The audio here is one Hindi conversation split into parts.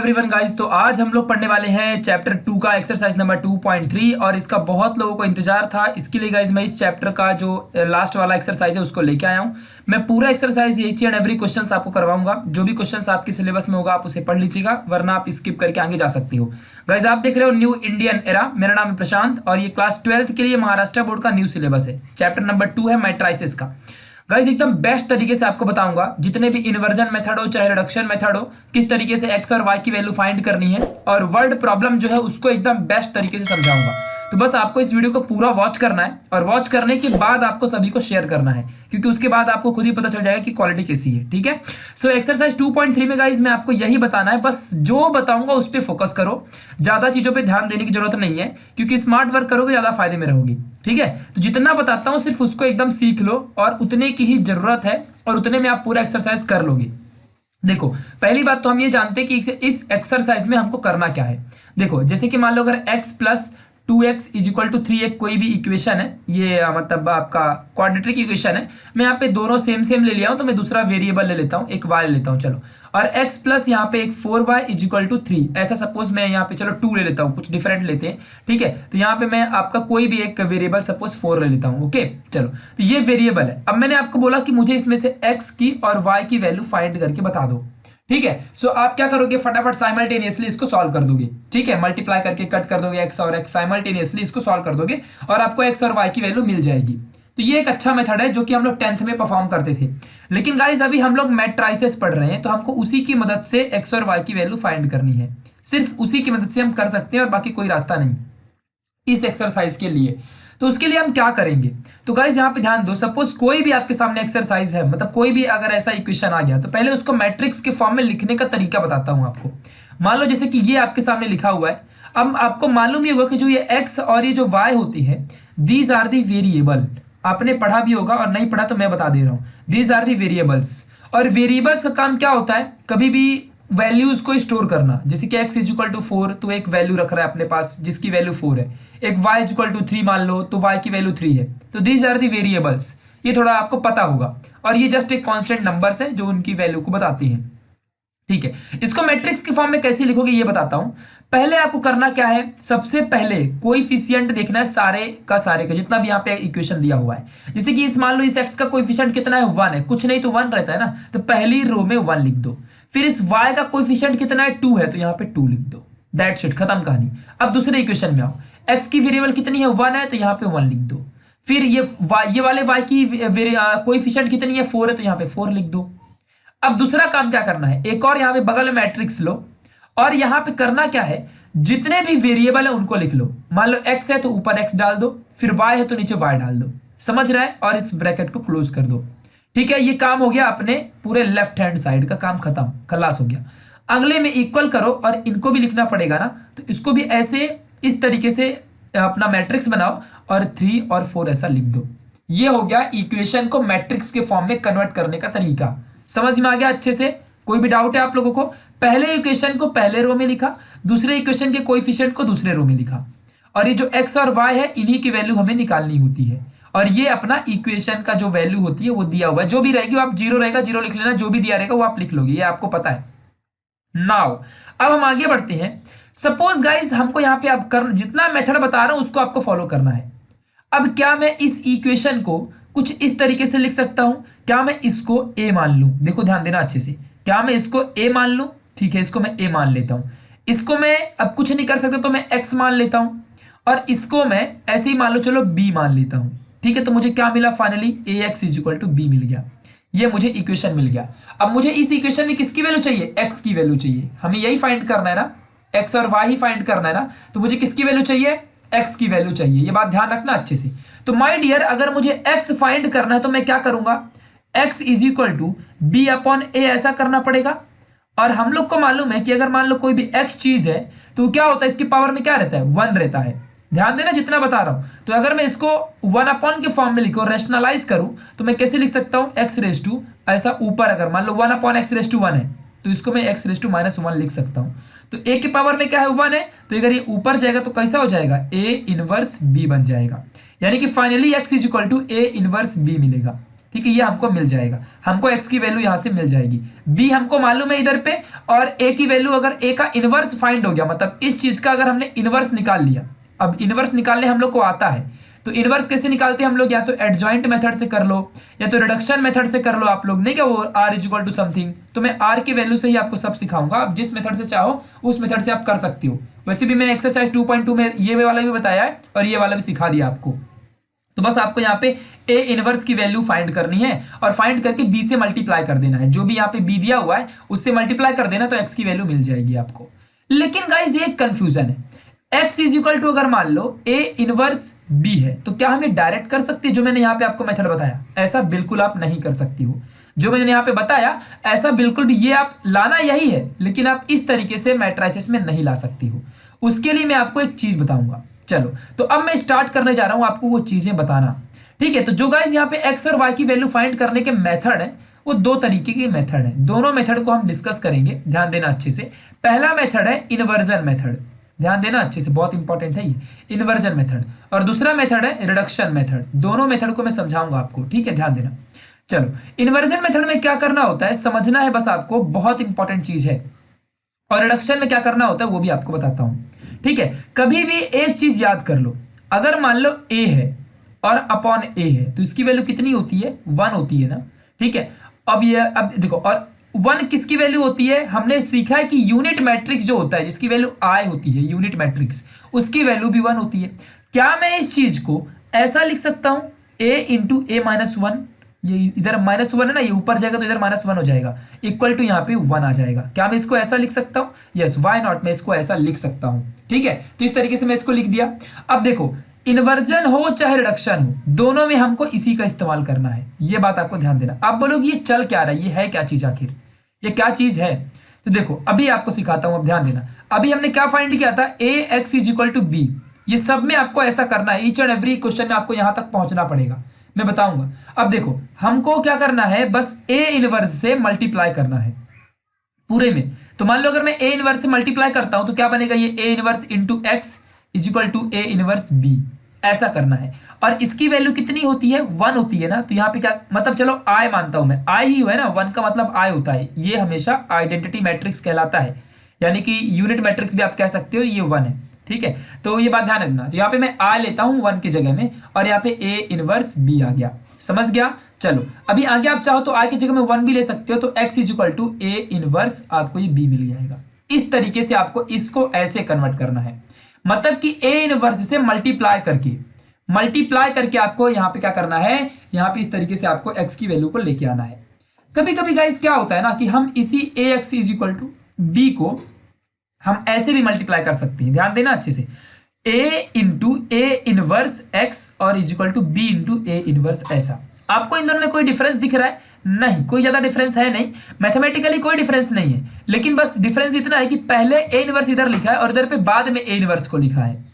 एवरीवन गाइस, तो आज हम लोग पढ़ने वाले हैं चैप्टर 2 का एक्सरसाइज नंबर 2.3 और इसका बहुत लोगों को इंतजार था। इसके लिए गाइस मैं इस चैप्टर का जो लास्ट वाला एक्सरसाइज है उसको लेके आया हूं। मैं पूरा exercise each and every question आपको करवाऊंगा। जो भी क्वेश्चन आपके सिलेबस में होगा आप उसे पढ़ लीजिएगा, वरना आप स्किप करके आगे जा सकते हो। गाइस आप देख रहे हो न्यू इंडियन एरा। मेरा नाम है प्रशांत और ये क्लास 12th के लिए महाराष्ट्र बोर्ड का न्यू सिलेबस है। चैप्टर नंबर 2 है मैट्राइसिस का। गाइज एकदम बेस्ट तरीके से आपको बताऊंगा, जितने भी इन्वर्जन मेथड हो चाहे रिडक्शन मेथड हो, किस तरीके से एक्स और वाई की वैल्यू फाइंड करनी है और वर्ड प्रॉब्लम जो है उसको एकदम बेस्ट तरीके से समझाऊंगा। तो बस आपको इस वीडियो को पूरा वॉच करना है और वॉच करने के बाद आपको सभी को शेयर करना है, क्योंकि उसके बाद आपको खुद ही पता चल जाएगा कि क्वालिटी कैसी है। ठीक है, सो एक्सरसाइज 2.3 में गाइज मैं आपको यही बताना है, बस जो बताऊंगा उस पर फोकस करो, ज्यादा चीजों पे ध्यान देने की जरूरत नहीं है, क्योंकि स्मार्ट वर्क करोगे ज्यादा फायदे में रहोगी। ठीक है, तो जितना बताता हूं सिर्फ उसको एकदम सीख लो और उतने की ही जरूरत है और उतने में आप पूरा एक्सरसाइज कर लोगे। देखो, पहली बात तो हम ये जानते हैं कि इस एक्सरसाइज में हमको करना क्या है। देखो, जैसे कि मान लो अगर x plus 2x is equal to 3 एक कोई भी इक्वेशन है, ये मतलब आपका क्वाड्रेटिक इक्वेशन है। मैं यहाँ पे दोनों सेम सेम ले लिया हूं, तो मैं दूसरा वेरिएबल ले लेता हूं, एक y ले लेता हूं। चलो, और x प्लस यहाँ पे एक 4y इज इक्वल टू 3, ऐसा सपोज मैं यहाँ पे चलो 2 ले लेता हूँ, कुछ डिफरेंट लेते हैं। ठीक है, तो यहाँ पे मैं आपका कोई भी एक वेरिएबल सपोज 4 ले लेता हूँ। ओके, चलो, तो ये वेरिएबल है। अब मैंने आपको बोला कि मुझे इसमें से x की और y की वैल्यू फाइंड करके बता दो। ठीक है, सो आप क्या करोगे, फटाफट साइमल्टेनियसली इसको सॉल्व कर दोगे। ठीक है, मल्टीप्लाई करके कट कर दोगे x और x, साइमल्टेनियसली इसको सॉल्व कर दोगे और आपको x और y की वैल्यू मिल जाएगी। तो ये एक अच्छा मेथड है जो कि हम लोग 10th में परफॉर्म करते थे। लेकिन गाइस अभी हम लोग मैट्राइसेस पढ़ रहे हैं, तो हमको उसी की मदद से x और y की वैल्यू फाइंड करनी है। सिर्फ उसी की मदद से हम कर सकते हैं और बाकी कोई रास्ता नहीं इस एक्सरसाइज के लिए। तो उसके लिए हम क्या करेंगे, तो गाइज यहाँ पे ध्यान दो। सपोज कोई भी आपके सामने एक्सरसाइज है, मतलब कोई भी अगर ऐसा इक्वेशन आ गया, तो पहले उसको मैट्रिक्स के फॉर्म में लिखने का तरीका बताता हूं आपको। मान लो जैसे कि ये आपके सामने लिखा हुआ है। अब आपको मालूम ही होगा कि जो ये x और ये जो y होती है, दीज आर दी वेरिएबल। आपने पढ़ा भी होगा और नहीं पढ़ा तो मैं बता दे रहा हूं, दीज आर दी वेरिएबल्स। और वेरिएबल्स का काम क्या होता है, कभी भी वैल्यूज को स्टोर करना। जैसे कि x इज इक्वल टू 4, तो एक वैल्यू रख रहा है अपने पास जिसकी वैल्यू 4 है। एक y इज इक्वल टू 3 मान लो, तो y की वैल्यू 3 है। तो दीज आर दी वेरिएबल्स, ये थोड़ा आपको पता होगा। और ये जस्ट एक कांस्टेंट नंबर्स है जो उनकी वैल्यू को बताती हैं। ठीक है, इसको मैट्रिक्स के फॉर्म में कैसे लिखोगे ये बताता हूं। पहले आपको करना क्या है, सबसे पहले कोएफिशिएंट देखना है सारे का जितना भी यहाँ पे इक्वेशन दिया हुआ है। जैसे कि इस मान लो इस x का कोएफिशिएंट कितना है, 1 है, कुछ नहीं तो 1 रहता है ना, तो पहली रो में 1 लिख दो। फिर इस y का कोएफिशिएंट कितना है, 2 है, तो यहाँ पे 2 लिख दो। दैट्स इट, खत्म कहानी। अब दूसरे इक्वेशन में आओ, x की वेरिएबल कितनी है, 1 है, तो यहाँ पे 1 लिख दो। फिर ये वाले y की कोएफिशिएंट कितनी है, 4 है, तो यहाँ पे 4 लिख दो। अब दूसरा काम क्या करना है, एक और यहाँ पे बगल में मैट्रिक्स लो और यहाँ पे करना क्या है, जितने भी वेरिएबल है उनको लिख लो। मान लो x है तो ऊपर x डाल दो, फिर y है तो नीचे y डाल दो। समझ रहा है, और इस ब्रैकेट को क्लोज कर दो। ठीक है, ये काम हो गया अपने पूरे लेफ्ट हैंड साइड का काम खत्म, खलास हो गया। अगले में इक्वल करो और इनको भी लिखना पड़ेगा ना, तो इसको भी ऐसे इस तरीके से अपना मैट्रिक्स बनाओ और 3 और 4 ऐसा लिख दो। ये हो गया इक्वेशन को मैट्रिक्स के फॉर्म में कन्वर्ट करने का तरीका। समझ में आ गया अच्छे से? कोई भी डाउट है आप लोगों को? पहले इक्वेशन को पहले रो में लिखा, दूसरे इक्वेशन के कोएफिशिएंट को दूसरे रो में लिखा, और ये जो x और y है इन्हीं की वैल्यू हमें निकालनी होती है। और ये अपना इक्वेशन का जो वैल्यू होती है वो दिया हुआ है, जो भी रहेगी वो आप 0 रहेगा 0 लिख लेना, जो भी दिया रहेगा वो आप लिख लोगे, ये आपको पता है। नाउ अब हम आगे बढ़ते हैं। सपोज गाइज हमको यहाँ पे अब जितना मेथड बता रहा हूं उसको आपको फॉलो करना है। अब क्या मैं इस इक्वेशन को कुछ इस तरीके से लिख सकता हूं, क्या मैं इसको a मान लूं? देखो ध्यान देना अच्छे से, क्या मैं इसको a मान लूं? ठीक है, इसको मैं a मान लेता हूं। इसको मैं अब कुछ नहीं कर सकता तो मैं x मान लेता हूं, और इसको मैं ऐसे ही मान लो चलो b मान लेता हूं। ठीक है, तो मुझे क्या मिला finally, ax is equal to b मिल गया। ये मुझे इक्वेशन मिल गया। अब मुझे इस इक्वेशन में किसकी वैल्यू चाहिए, x की वैल्यू चाहिए। हमें यही फाइंड करना है ना, x और y ही फाइंड करना है ना, तो मुझे किसकी वैल्यू चाहिए, x की वैल्यू चाहिए। ये बात ध्यान रखना अच्छे से। तो माय डियर, अगर मुझे x फाइंड करना है तो मैं क्या करूंगा, x is equal to b upon a, ऐसा करना पड़ेगा। और हम लोग को मालूम है कि अगर मान लो कोई भी x चीज है तो क्या होता है, इसकी पावर में क्या रहता है, 1 रहता है। ध्यान देना जितना बता रहा हूं। तो अगर मैं इसको 1 अपॉन के फॉर्म में लिखूं, रैशनलाइज करूं, तो मैं कैसे लिख सकता हूं, x रेस टू, ऐसा ऊपर अगर मान लो 1 अपॉन x रेस टू 1 है, तो इसको मैं x रेस टू -1 लिख सकता हूं। तो a की पावर में क्या है, 1 है, तो अगर ये ऊपर जाएगा तो कैसा हो जाएगा, a इनवर्स b बन जाएगा। यानी कि finally x is equal to a inverse b मिलेगा। ठीक है, ये हमको मिल जाएगा, हमको एक्स की वैल्यू यहां से मिल जाएगी। बी हमको मालूम है इधर पे, और ए की वैल्यू अगर ए का इनवर्स फाइंड हो गया, मतलब इस चीज का अगर हमने इनवर्स निकाल लिया, अब इनवर्स निकालने हम लोग को आता है, तो इनवर्स कैसे निकालते हैं हम लोग, या तो एडजॉइंट मेथड से कर लो या तो रिडक्शन मेथड से कर लो आप लोग, नहीं क्या वो R is equal to something, तो मैं आर की वैल्यू से ही आपको सब सिखाऊंगा, आप जिस मेथड से चाहो उस मेथड से आप कर सकते हो। वैसे भी मैं एक्सरसाइज 2.2 में ये वाला भी बताया है और ये वाला भी सिखा दिया आपको। तो बस आपको यहाँ पे ए इनवर्स की वैल्यू फाइंड करनी है और फाइंड करके बी से मल्टीप्लाई कर देना है, जो भी यहाँ पे बी दिया हुआ है उससे मल्टीप्लाई कर देना, तो एक्स की वैल्यू मिल जाएगी आपको। लेकिन गाइज ये कंफ्यूजन है, x इज इक्वल टू अगर मान लो a इनवर्स b है, तो क्या हम ये डायरेक्ट कर सकते हैं जो मैंने यहाँ पे आपको मेथड बताया? ऐसा बिल्कुल आप नहीं कर सकती हो, जो मैंने यहाँ पे बताया ऐसा बिल्कुल भी, ये आप लाना यही है, लेकिन आप इस तरीके से मैट्रिसेस में नहीं ला सकती हो। उसके लिए मैं आपको एक चीज बताऊंगा। चलो तो अब मैं स्टार्ट करने जा रहा हूं आपको वो चीजें बताना, ठीक है। तो जो गाइज यहाँ पे x और y की वैल्यू फाइंड करने के मेथड है वो दो तरीके के मेथड है, दोनों मेथड को हम डिस्कस करेंगे, ध्यान देना अच्छे से। पहला मेथड है इन्वर्जन मेथड, ध्यान देना अच्छे से, बहुत इंपॉर्टेंट है ये इन्वर्जन मेथड, और दूसरा मेथड है रिडक्शन मेथड। दोनों मेथड को मैं समझाऊंगा आपको, ठीक है, ध्यान देना। चलो इन्वर्जन मेथड में क्या करना होता है समझना है बस आपको, बहुत इंपॉर्टेंट चीज है। और रिडक्शन में क्या करना होता है वो भी आपको बताता हूं, ठीक है। कभी भी एक चीज याद कर लो, अगर मान लो a है और अपॉन a है तो इसकी वैल्यू कितनी होती है? 1 होती है ना, ठीक है। अब देखो, और 1 किसकी वैल्यू होती है? हमने सीखा है कि यूनिट मैट्रिक्स जो होता है जिसकी वैल्यू i होती है, यूनिट मैट्रिक्स, उसकी वैल्यू भी 1 होती है। क्या मैं इस चीज को ऐसा लिख सकता हूं a इंटू a माइनस 1, ये इधर -1 है ना, ये ऊपर जाएगा तो इधर -1 हो जाएगा, इक्वल टू यहाँ पे 1 आ जाएगा। क्या मैं इसको ऐसा लिख सकता हूँ? यस, व्हाई नॉट, मैं इसको ऐसा लिख सकता हूँ, ठीक है। तो इस तरीके से मैं इसको लिख दिया। अब देखो इन्वर्जन हो चाहे रिडक्शन हो, दोनों में हमको इसी का इस्तेमाल करना है, ये बात आपको ध्यान देना। आप बोलोगे ये चल क्या रहा है, ये है क्या चीज, आखिर ये क्या चीज है? तो देखो अभी आपको सिखाता हूं, अब ध्यान देना। अभी हमने क्या फाइंड किया था? A x is equal to b, ये सब में आपको ऐसा करना है, ईच एंड एवरी क्वेश्चन में आपको यहां तक पहुंचना पड़ेगा, मैं बताऊंगा। अब देखो हमको क्या करना है, बस ए इनवर्स से मल्टीप्लाई करना है पूरे में। तो मान लो अगर मैं ए इनवर्स से मल्टीप्लाई करता हूं तो क्या बनेगा? ये A inverse into X is equal to A inverse B, ऐसा करना है। और इसकी वैल्यू कितनी होती है? 1 होती है ना, तो यहाँ पे क्या मतलब, चलो आई मानता हूं मैं, आई ही है ना, 1 का मतलब आई होता है, ये हमेशा आइडेंटिटी मैट्रिक्स कहलाता है, यानी कि यूनिट मैट्रिक्स भी आप कह सकते हो, ये 1 है, ठीक है। तो ये बात ध्यान रखना। तो यहाँ पे मैं आई लेता हूं 1 की जगह में, और यहाँ पे ए इनवर्स बी आ गया, समझ गया। चलो अभी आगे आप चाहो तो आई की जगह में 1 भी ले सकते हो, तो X is equal to A inverse, आपको ये बी मिल जाएगा। इस तरीके से आपको इसको ऐसे कन्वर्ट करना है, मतलब कि ए इनवर्स से मल्टीप्लाई करके आपको यहाँ पे क्या करना है, यहाँ पे इस तरीके से आपको एक्स की वैल्यू को लेके आना है। कभी कभी गाइस क्या होता है ना कि हम इसी a x is equal to b को हम ऐसे भी मल्टीप्लाई कर सकते हैं, ध्यान देना अच्छे से, a into a inverse x और is equal to b into a inverse, ऐसा। आपको इन दोनों में कोई डिफरेंस दिख रहा है? नहीं, कोई ज्यादा डिफरेंस है नहीं, मैथमेटिकली कोई डिफरेंस नहीं है, लेकिन बस डिफरेंस इतना है कि पहले ए इनवर्स इधर लिखा है और इधर पे बाद में ए इनवर्स को लिखा है।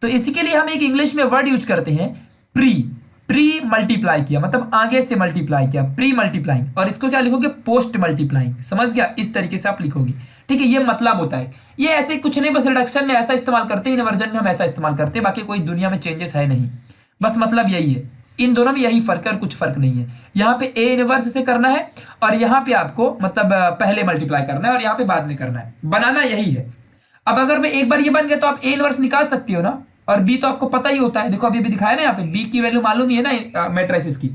तो इसी के लिए हम एक इंग्लिश में वर्ड यूज करते हैं, प्री मल्टीप्लाई किया, मतलब आगे से मल्टीप्लाई किया, प्री मल्टीप्लाइंग, और इसको क्या लिखोगे? पोस्ट मल्टीप्लाइंग, समझ गया? इस तरीके से आप लिखोगे, ठीक है, ये मतलब होता है। ये ऐसे कुछ नहीं, बस रिडक्शन में ऐसा इस्तेमाल करते हैं, इन्वर्जन में हम ऐसा इस्तेमाल करते हैं, बाकी कोई दुनिया में चेंजेस है नहीं, बस मतलब यही है, इन दोनों में यही फर्क है और कुछ फर्क नहीं है। यहाँ पे ए इनवर्स से करना है और यहाँ पे आपको मतलब पहले मल्टीप्लाई करना है और यहाँ पे बाद में करना है, बनाना यही है। अब अगर मैं एक बार ये बन गया तो आप ए इनवर्स निकाल सकती हो ना, और बी तो आपको पता ही होता है, देखो अभी भी दिखाया ना यहाँ पे, बी की वैल्यू मालूम ही है ना मैट्रिसेस की।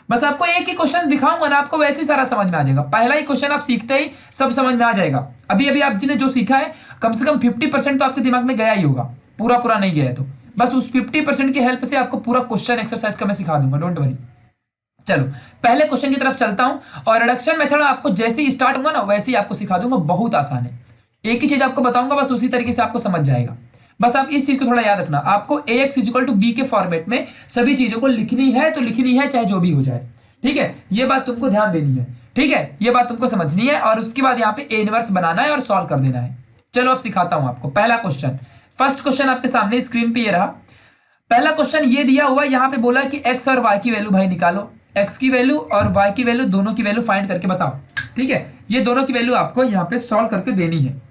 बस आपको एक ही क्वेश्चन दिखाऊंगा ना, आपको वैसे ही सारा समझ में आ जाएगा, पहला ही क्वेश्चन आप सीखते ही सब समझ में आ जाएगा। अभी अभी आप जिन्हें जो सीखा है कम से कम 50% तो आपके दिमाग में गया ही होगा, पूरा नहीं गया है तो बस उस 50% की हेल्प से आपको पूरा क्वेश्चन एक्सरसाइज का मैं सिखा दूंगा, डोंट वरी। चलो पहले क्वेश्चन की तरफ चलता हूं, और रिडक्शन मेथड आपको जैसे ही स्टार्ट होगा ना वैसे ही आपको सिखा दूंगा, बहुत आसान है, एक ही चीज आपको बताऊंगा, बस उसी तरीके से आपको समझ जाएगा। बस आप इस चीज को थोड़ा याद रखना, आपको ए एक्स इक्वल टू बी के फॉर्मेट में सभी चीजों को लिखनी है तो लिखनी है, चाहे जो भी हो जाए, ठीक है। ये बात तुमको ध्यान देनी है, ठीक है, ये बात तुमको समझनी है, और उसके बाद यहाँ पे ए इनवर्स बनाना है और सॉल्व कर देना है। चलो अब सिखाता हूं आपको पहला क्वेश्चन। फर्स्ट क्वेश्चन आपके सामने स्क्रीन पे ये रहा। पहला क्वेश्चन ये दिया हुआ, यहाँ पे बोला कि एक्स और वाई की वैल्यू भाई निकालो, एक्स की वैल्यू और वाई की वैल्यू दोनों की वैल्यू फाइंड करके बताओ, ठीक है। ये दोनों की वैल्यू आपको यहाँ पे सॉल्व करके देनी है।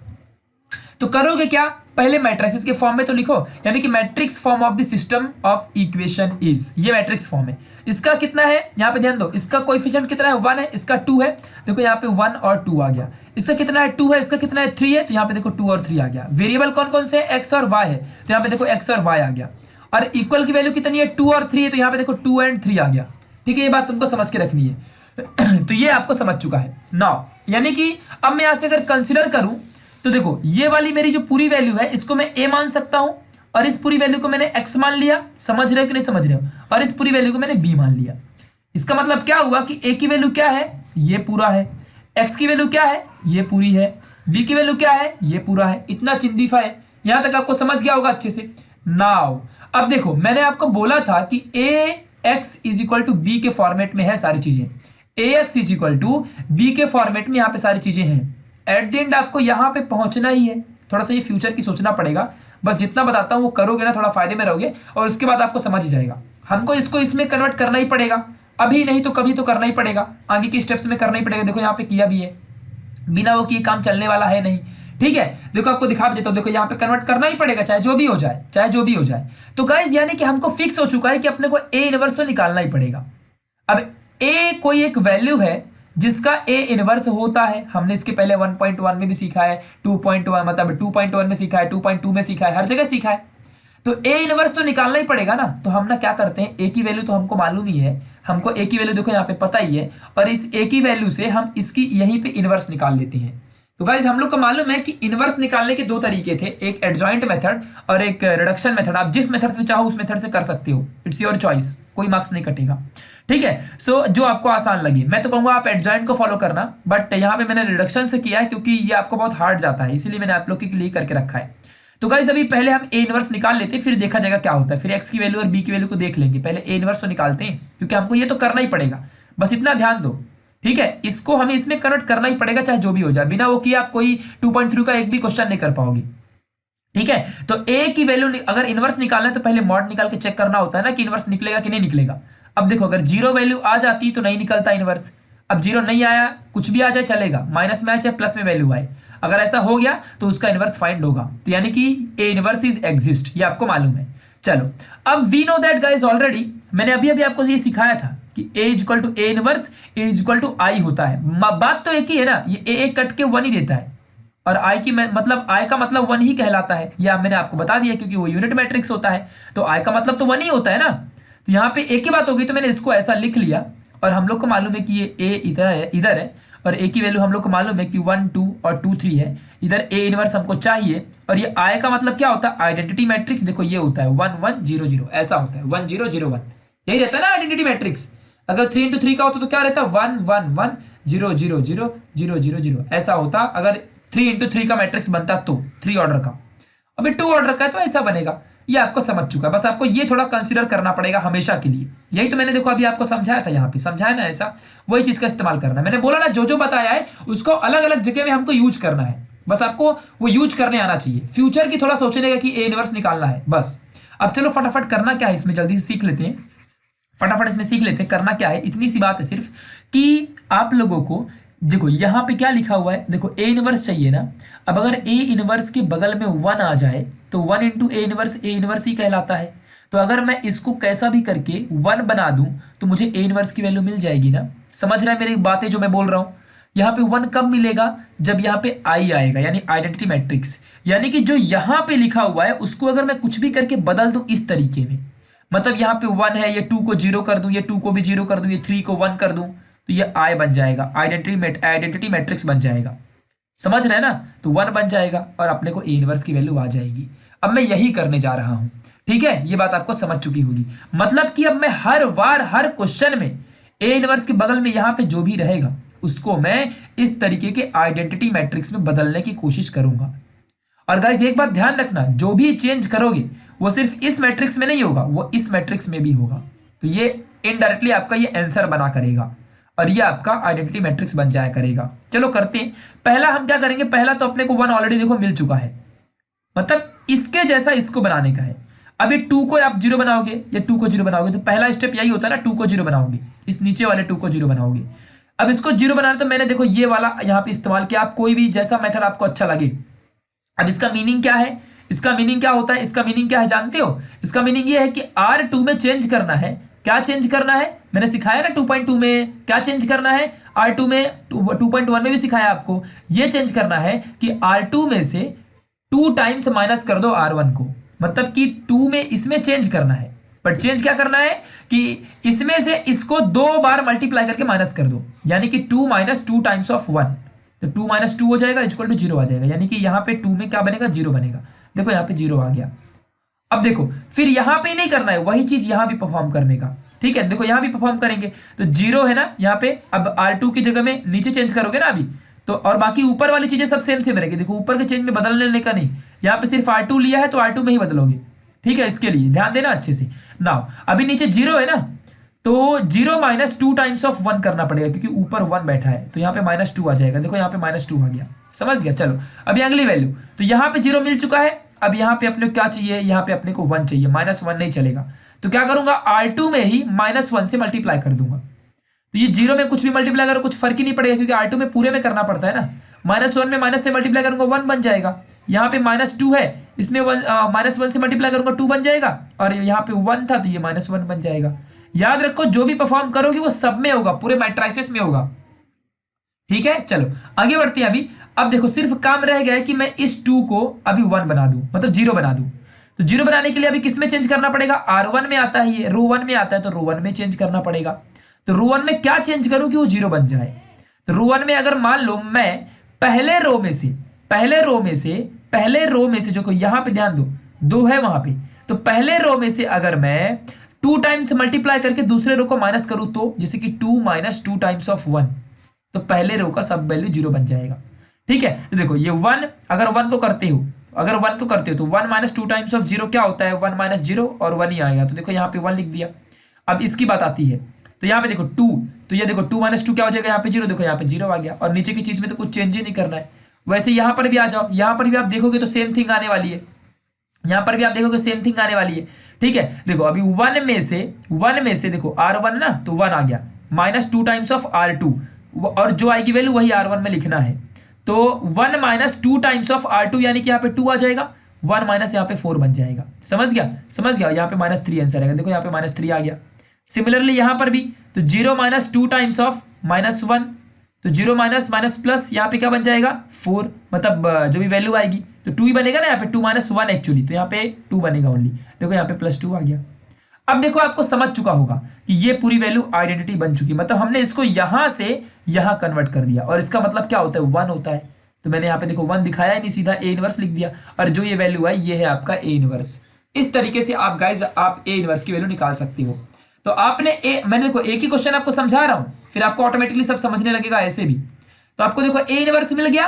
तो करोगे क्या? पहले मैट्रिसेस के फॉर्म में तो लिखो, यानी कि matrix form of the system of equation is, ये मैट्रिक्स फॉर्म है। इसका कितना है, यहाँ पे ध्यान दो, इसका कोएफिशिएंट कितना है, 1 है, इसका 2 है, देखो यहाँ पे 1 और 2 आ गया। इसका कितना है, 2 है, इसका कितना है, 3 है, तो यहाँ पे देखो 2 और 3 आ गया। वेरिएबल कौन कौन से, एक्स और वाई है, तो यहाँ पे देखो एक्स और वाई आ गया। और इक्वल की वैल्यू कितनी है, 2 और 3 है, तो यहाँ पे देखो 2 एंड 3 आ गया। ठीक है, ये बात तुमको समझ के रखनी है। तो ये आपको समझ चुका है नाउ, यानी कि अब मैं यहाँ से अगर कंसिडर करूं तो देखो ये वाली मेरी जो पूरी वैल्यू है इसको मैं ए मान सकता हूं, और इस पूरी वैल्यू को मैंने एक्स मान लिया, समझ रहे हो कि नहीं समझ रहे हो, और इस पूरी वैल्यू को मैंने बी मान लिया। इसका मतलब क्या हुआ कि ए की वैल्यू क्या है, ये पूरा है, एक्स की वैल्यू क्या है, ये पूरी है, बी की वैल्यू क्या है, ये पूरा है। इतना चिंदीफा है, यहां तक आपको समझ गया होगा अच्छे से। नाउ अब देखो मैंने आपको बोला था कि a x is equal to b के फॉर्मेट में है सारी चीजें, a x is equal to b के फॉर्मेट में यहाँ पे सारी चीजें हैं। एट द एंड आपको यहाँ पे पहुंचना ही है, थोड़ा सा ये फ्यूचर की सोचना पड़ेगा, बस जितना बताता हूँ वो करोगे ना थोड़ा फायदे में रहोगे, और उसके बाद आपको समझ ही जाएगा। हमको इसको इसमें कन्वर्ट करना ही पड़ेगा, अभी नहीं तो कभी तो करना ही पड़ेगा, आगे के स्टेप्स में करना ही पड़ेगा। देखो यहाँ पे किया भी है, बिना वो किए काम चलने वाला है नहीं। ठीक है, देखो आपको दिखा देता हूं, देखो यहाँ पे कन्वर्ट करना ही पड़ेगा, चाहे जो भी हो जाए, चाहे जो भी हो जाए। तो गाइस यानी कि हमको फिक्स हो चुका है कि अपने को ए इनवर्स तो निकालना ही पड़ेगा। अब ए कोई एक वैल्यू है जिसका ए इनवर्स होता है, हमने इसके पहले 1.1 में भी सीखा है, 2.1 मतलब 2.1 में सीखा है, 2.2 में सीखा है, हर जगह सीखा है। तो ए इनवर्स तो निकालना ही पड़ेगा ना, तो हम ना क्या करते हैं, ए की वैल्यू तो हमको मालूम ही है, हमको ए की वैल्यू देखो यहाँ पे पता ही है, और इस ए की वैल्यू से हम इसकी यहीं पे इनवर्स निकाल लेते हैं। तो गाइस हम लोग को मालूम है कि इनवर्स निकालने के दो तरीके थे, एक एडजॉइंट मेथड और एक रिडक्शन मेथड। आप जिस मेथड से चाहो उस मेथड से कर सकते हो, इट्स योर चॉइस, कोई मार्क्स नहीं कटेगा। ठीक है, सो जो आपको आसान लगे। मैं तो कहूंगा आप एडजॉइंट को फॉलो करना, बट यहाँ पे मैंने रिडक्शन से किया है क्योंकि ये आपको बहुत हार्ड जाता है, इसीलिए मैंने आप लोग के लिए करके रखा है। तो गाइस अभी पहले हम ए इनवर्स निकाल लेते हैं, फिर देखा जाएगा क्या होता है, फिर एक्स की वैल्यू और बी की वैल्यू को देख लेंगे। पहले ए इनवर्स तो निकालते हैं क्योंकि हमको ये तो करना ही पड़ेगा, बस इतना ध्यान दो। ठीक है, इसको हमें इसमें कन्वर्ट करना ही पड़ेगा चाहे जो भी हो जाए, बिना वो किया आप कोई 2.3 का एक भी क्वेश्चन नहीं कर पाओगे। ठीक है, तो ए की वैल्यू अगर इनवर्स निकालना है तो पहले मॉड निकाल के चेक करना होता है ना कि इनवर्स निकलेगा कि नहीं निकलेगा। अब देखो अगर जीरो वैल्यू आ जाती तो नहीं निकलता इनवर्स, अब जीरो नहीं आया, कुछ भी आ जाए चलेगा, माइनस में आए चाहे प्लस में वैल्यू आए, अगर ऐसा हो गया तो उसका इनवर्स फाइंड होगा। तो यानी कि ए इनवर्स इज एग्जिस्ट, ये आपको मालूम है। चलो अब we know that guys already, मैंने अभी अभी आपको ये सिखाया था कि a is equal to A inverse, a is equal to I होता है। बात तो एक ही है ना, ये ए कट के 1 ही देता है, और आई की मतलब आई का मतलब 1 ही कहलाता है, यह मैंने आपको बता दिया क्योंकि वो यूनिट मैट्रिक्स होता है, तो आई का मतलब तो 1 ही होता है ना। तो यहाँ पे एक ही बात होगी, तो मैंने इसको ऐसा लिख लिया, और हम लोग को मालूम है कि ये ए इधर है, और ए की वैल्यू हम लोग को मालूम है कि 1 2 और 2 3 है, इधर ए इनवर्स हमको चाहिए। और ये आई का मतलब क्या होता है, आइडेंटिटी मैट्रिक्स, देखो ये होता है 1 1 0 0, ऐसा होता है 1 0 0 1, यही रहता है ना आइडेंटिटी मैट्रिक्स। अगर 3 into 3 का होता तो क्या रहता, 1 1 1 0 0 0 0 0 0, ऐसा होता अगर 3 into 3 का मैट्रिक्स बनता तो 3 ऑर्डर का। अभी 2 ऑर्डर का है तो ऐसा बनेगा। ये आपको समझ चुका है, बस आपको ये थोड़ा कंसीडर करना पड़ेगा हमेशा के लिए। यही तो मैंने देखो अभी आपको समझाया था, यहाँ पे समझाया ना, ऐसा वही चीज का इस्तेमाल करना है। मैंने बोला ना जो जो बताया है उसको अलग अलग जगह में हमको यूज करना है, बस आपको वो यूज करने आना चाहिए। फ्यूचर की थोड़ा सोचने का कि ए इनवर्स निकालना है बस। अब चलो फटाफट करना क्या है इसमें, जल्दी से सीख लेते हैं, फटाफट इसमें सीख लेते हैं। करना क्या है, इतनी सी बात है सिर्फ कि आप लोगों को देखो यहाँ पे क्या लिखा हुआ है, देखो ए इनवर्स चाहिए ना। अब अगर ए इनवर्स के बगल में 1 आ जाए तो 1 into ए इनवर्स ही कहलाता है। तो अगर मैं इसको कैसा भी करके 1 बना दूं तो मुझे ए इनवर्स की वैल्यू मिल जाएगी ना। समझ रहा है मेरी बातें जो मैं बोल रहा हूँ। यहाँ पे 1 कब मिलेगा, जब यहाँ पे आई आएगा, यानी आइडेंटिटी मैट्रिक्स, यानी कि जो यहाँ पे लिखा हुआ है उसको अगर मैं कुछ भी करके बदल दूं इस तरीके में, मतलब यहाँ पे 1 है, ये 2 को 0 कर दूं, ये 2 को भी 0 कर दूं, ये 3 को 1 कर दूं, तो ये आई बन जाएगा, आइडेंटिटी मैट्रिक्स बन जाएगा। समझ रहे हैं ना, तो 1 बन जाएगा और अपने को ए इनवर्स की वैल्यू आ जाएगी। अब मैं यही करने जा रहा हूं, ठीक है, ये बात आपको समझ चुकी होगी। मतलब कि अब मैं हर बार हर क्वेश्चन में ए इनवर्स के बगल में यहाँ पे जो भी रहेगा उसको मैं इस तरीके के आइडेंटिटी मैट्रिक्स में बदलने की कोशिश करूंगा। और गाइस एक बात ध्यान रखना, जो भी चेंज करोगे वो सिर्फ इस मैट्रिक्स में नहीं होगा, वो इस मैट्रिक्स में भी होगा। तो ये इनडायरेक्टली आपका ये आंसर बना करेगा और ये आपका आइडेंटिटी मैट्रिक्स बन जाया करेगा। चलो करते हैं। पहला हम क्या करेंगे, पहला तो अपने को 1 ऑलरेडी देखो मिल चुका है, मतलब इसके जैसा इसको बनाने का है। अब ये 2 को आप 0 बनाओगे, ये 2 को 0 बनाओगे, तो पहला स्टेप यही होता है ना, 2 को 0 बनाओगे, इस नीचे वाले 2 को 0 बनाओगे। अब इसको 0 बनाना तो मैंने देखो ये वाला यहाँ पे इस्तेमाल किया, आप कोई भी जैसा मेथड आपको अच्छा लगे। अब इसका मीनिंग क्या है, इसका मीनिंग क्या होता है, इसका मीनिंग क्या है जानते हो? इसका मीनिंग ये है कि R2 में चेंज करना है। क्या चेंज करना है? मैंने सिखाया ना 2.2 में क्या चेंज करना है, R2 में 2.1 में भी सिखाया आपको। ये चेंज करना है कि R2 में से 2 टाइम्स माइनस कर दो R1 को, मतलब कि 2 में इसमें चेंज करना है। बट चेंज क्या करना है कि इसमें से इसको 2 बार मल्टीप्लाई करके माइनस कर दो, यानी कि 2 माइनस 2 टाइम्स ऑफ 1, तो 2 माइनस 2 हो जाएगा इक्वल टू 0 आ जाएगा, यानी कि यहाँ पे 2 में क्या बनेगा, 0 बनेगा। देखो यहाँ पे 0 आ गया। अब देखो फिर यहाँ पे नहीं करना है वही चीज यहाँ भी परफॉर्म करने का, ठीक है। देखो यहाँ भी परफॉर्म करेंगे तो 0 है ना यहाँ पे, अब R2 की जगह में नीचे चेंज करोगे ना अभी तो, और बाकी ऊपर वाली चीजें सब सेम सेम रहेगी। देखो ऊपर के चेंज में बदलने का नहीं, यहाँ पे सिर्फ R2 लिया है तो R2 में ही बदलोगे, ठीक है। इसके लिए ध्यान देना अच्छे से। नाउ अभी नीचे 0 है ना, तो 0 माइनस 2 टाइम्स ऑफ 1 करना पड़ेगा, क्योंकि ऊपर 1 बैठा है तो यहाँ पे -2 आ जाएगा। देखो यहाँ पे -2 आ गया, समझ गया। चलो अभी अगली वैल्यू, तो यहाँ पे 0 मिल चुका है। अब यहाँ पे अपने को क्या चाहिए, यहाँ पे अपने को 1 चाहिए, -1 नहीं चलेगा। तो क्या करूंगा, R2 में ही -1 से मल्टीप्लाई कर दूंगा। तो ये 0 में कुछ भी मल्टीप्लाई करो कुछ फर्क ही नहीं पड़ेगा, क्योंकि R2 में पूरे में करना पड़ता है ना। -1 में माइनस से मल्टीप्लाई करूंगा 1 बन जाएगा। यहाँ पे -2 है, इसमें -1 से मल्टीप्लाई करूंगा 2 बन जाएगा, और यहाँ पे 1 था तो ये -1 बन जाएगा। याद रखो जो भी परफॉर्म करोगे वो सब में होगा, पूरे मैट्रिसेस में होगा, ठीक है। चलो आगे बढ़ते हैं अभी। अब देखो सिर्फ काम रह गया है कि मैं इस 2 को अभी 1 बना दूं, मतलब 0 बना दूं। तो 0 बनाने के लिए अभी किस में चेंज करना पड़ेगा, R1 में आता है, ये रो 1 में आता है तो रो 1 में चेंज करना पड़ेगा। तो रो 1 में क्या चेंज करूं कि वो 0 बन जाए। तो रो 1 में अगर मान लो मैं पहले रो में से जो यहां पे ध्यान दो 2 है वहां पे, तो पहले रो में से अगर मैं 2 टाइम्स मल्टीप्लाई करके दूसरे रो को माइनस करूं, तो जैसे कि 2 माइनस 2 टाइम्स ऑफ 1, तो पहले रो का सब वैल्यू 0 बन जाएगा, ठीक है। तो देखो ये 1 अगर 1 को करते हो तो 1 माइनस 2 टाइम्स ऑफ 0 क्या होता है, 1 माइनस 0 और 1 ही आएगा। तो देखो यहाँ पे 1 लिख दिया। अब इसकी बात आती है, तो यहाँ पे देखो 2, तो ये देखो 2 माइनस 2 क्या हो जाएगा, यहाँ पे 0, देखो यहाँ पे 0 आ गया। और नीचे की चीज में तो कुछ चेंज ही नहीं करना है। वैसे यहाँ पर भी आ जाओ, यहाँ पर भी आप देखोगे तो सेम थिंग आने वाली है, यहाँ पर भी आप देखोगे सेम थिंग आने वाली है, ठीक है। देखो अभी 1 में से देखो R1 ना, तो 1 आ गया, -2 टाइम्स ऑफ R2, और जो आएगी वैल्यू वही R1 में लिखना है। तो 1 माइनस 2 टाइम्स ऑफ R2 यानी कि यहाँ पे 2 आ जाएगा, 1 माइनस यहाँ पे 4 बन जाएगा। समझ गया। यहाँ पे -3 आंसर आएगा। देखो यहाँ पे -3 आ गया। सिमिलरली यहाँ पर भी तो 0 माइनस 2 टाइम्स ऑफ -1, तो 0 माइनस माइनस प्लस यहाँ पे क्या बन जाएगा 4, मतलब जो भी वैल्यू आएगी तो 2 ही बनेगा ना, यहाँ पे 2 माइनस 1 एक्चुअली, तो यहाँ पे 2 बनेगा ओनली। देखो यहाँ पे +2 आ गया। अब देखो आपको समझ चुका होगा कि ये पूरी वैल्यू आइडेंटिटी बन चुकी, मतलब हमने इसको यहां से यहां कन्वर्ट कर दिया, और इसका मतलब क्या होता है 1 होता है। तो मैंने यहाँ पे देखो 1 दिखाया ही नहीं, सीधा A इनवर्स लिख दिया, और जो ये वैल्यू है ये है आपका A इनवर्स। इस तरीके से आप गाइज आप A इनवर्स की वैल्यू निकाल सकते हो। तो आपने मैंने देखो एक ही क्वेश्चन आपको समझा रहा हूं, फिर आपको ऑटोमेटिकली सब समझने लगेगा ऐसे भी। तो आपको देखो A इनवर्स मिल गया।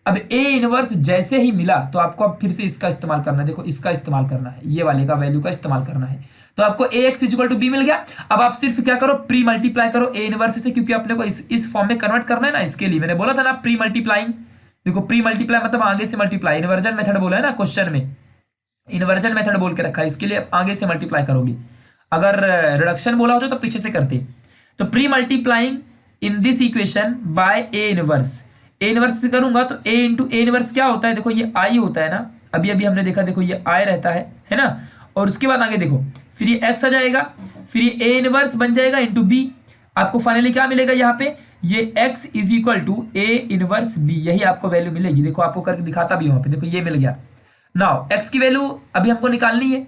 अब A इनवर्स जैसे ही मिला तो आपको अब फिर से इसका इस्तेमाल करना है। देखो इसका इस्तेमाल करना है, ये वाले का वैल्यू का इस्तेमाल करना है। तो आपको AX इक्वल टू B मिल गया। अब आप सिर्फ क्या करो, प्री मल्टीप्लाई करो A इनवर्स से, क्योंकि अपने को इस फॉर्म में कन्वर्ट करना है ना। इसके लिए मैंने बोला था ना प्री मल्टीप्लाइंग। देखो प्री मल्टीप्लाई मतलब आगे से मल्टीप्लाई, इन्वर्जन मेथड बोला है ना क्वेश्चन में, इन्वर्जन मेथड बोल के रखा है। इसके लिए आगे से मल्टीप्लाई करोगे, अगर रिडक्शन बोला होता तो पीछे से करते। तो pre multiplying in this equation by A inverse, A inverse से करूंगा तो A इंटू A इनवर्स क्या होता है, देखो ये I होता है ना, अभी अभी हमने देखा, देखो ये I रहता है ना। और उसके बाद आगे देखो फिर ये x आ जाएगा, फिर ये A इनवर्स बन जाएगा इंटू B। आपको फाइनली क्या मिलेगा यहाँ पे, ये x is equal to A inverse B, यही आपको वैल्यू मिलेगी। देखो आपको करके दिखाता भी वहां पे, देखो ये मिल गया। नाउ x की वैल्यू अभी हमको निकालनी है।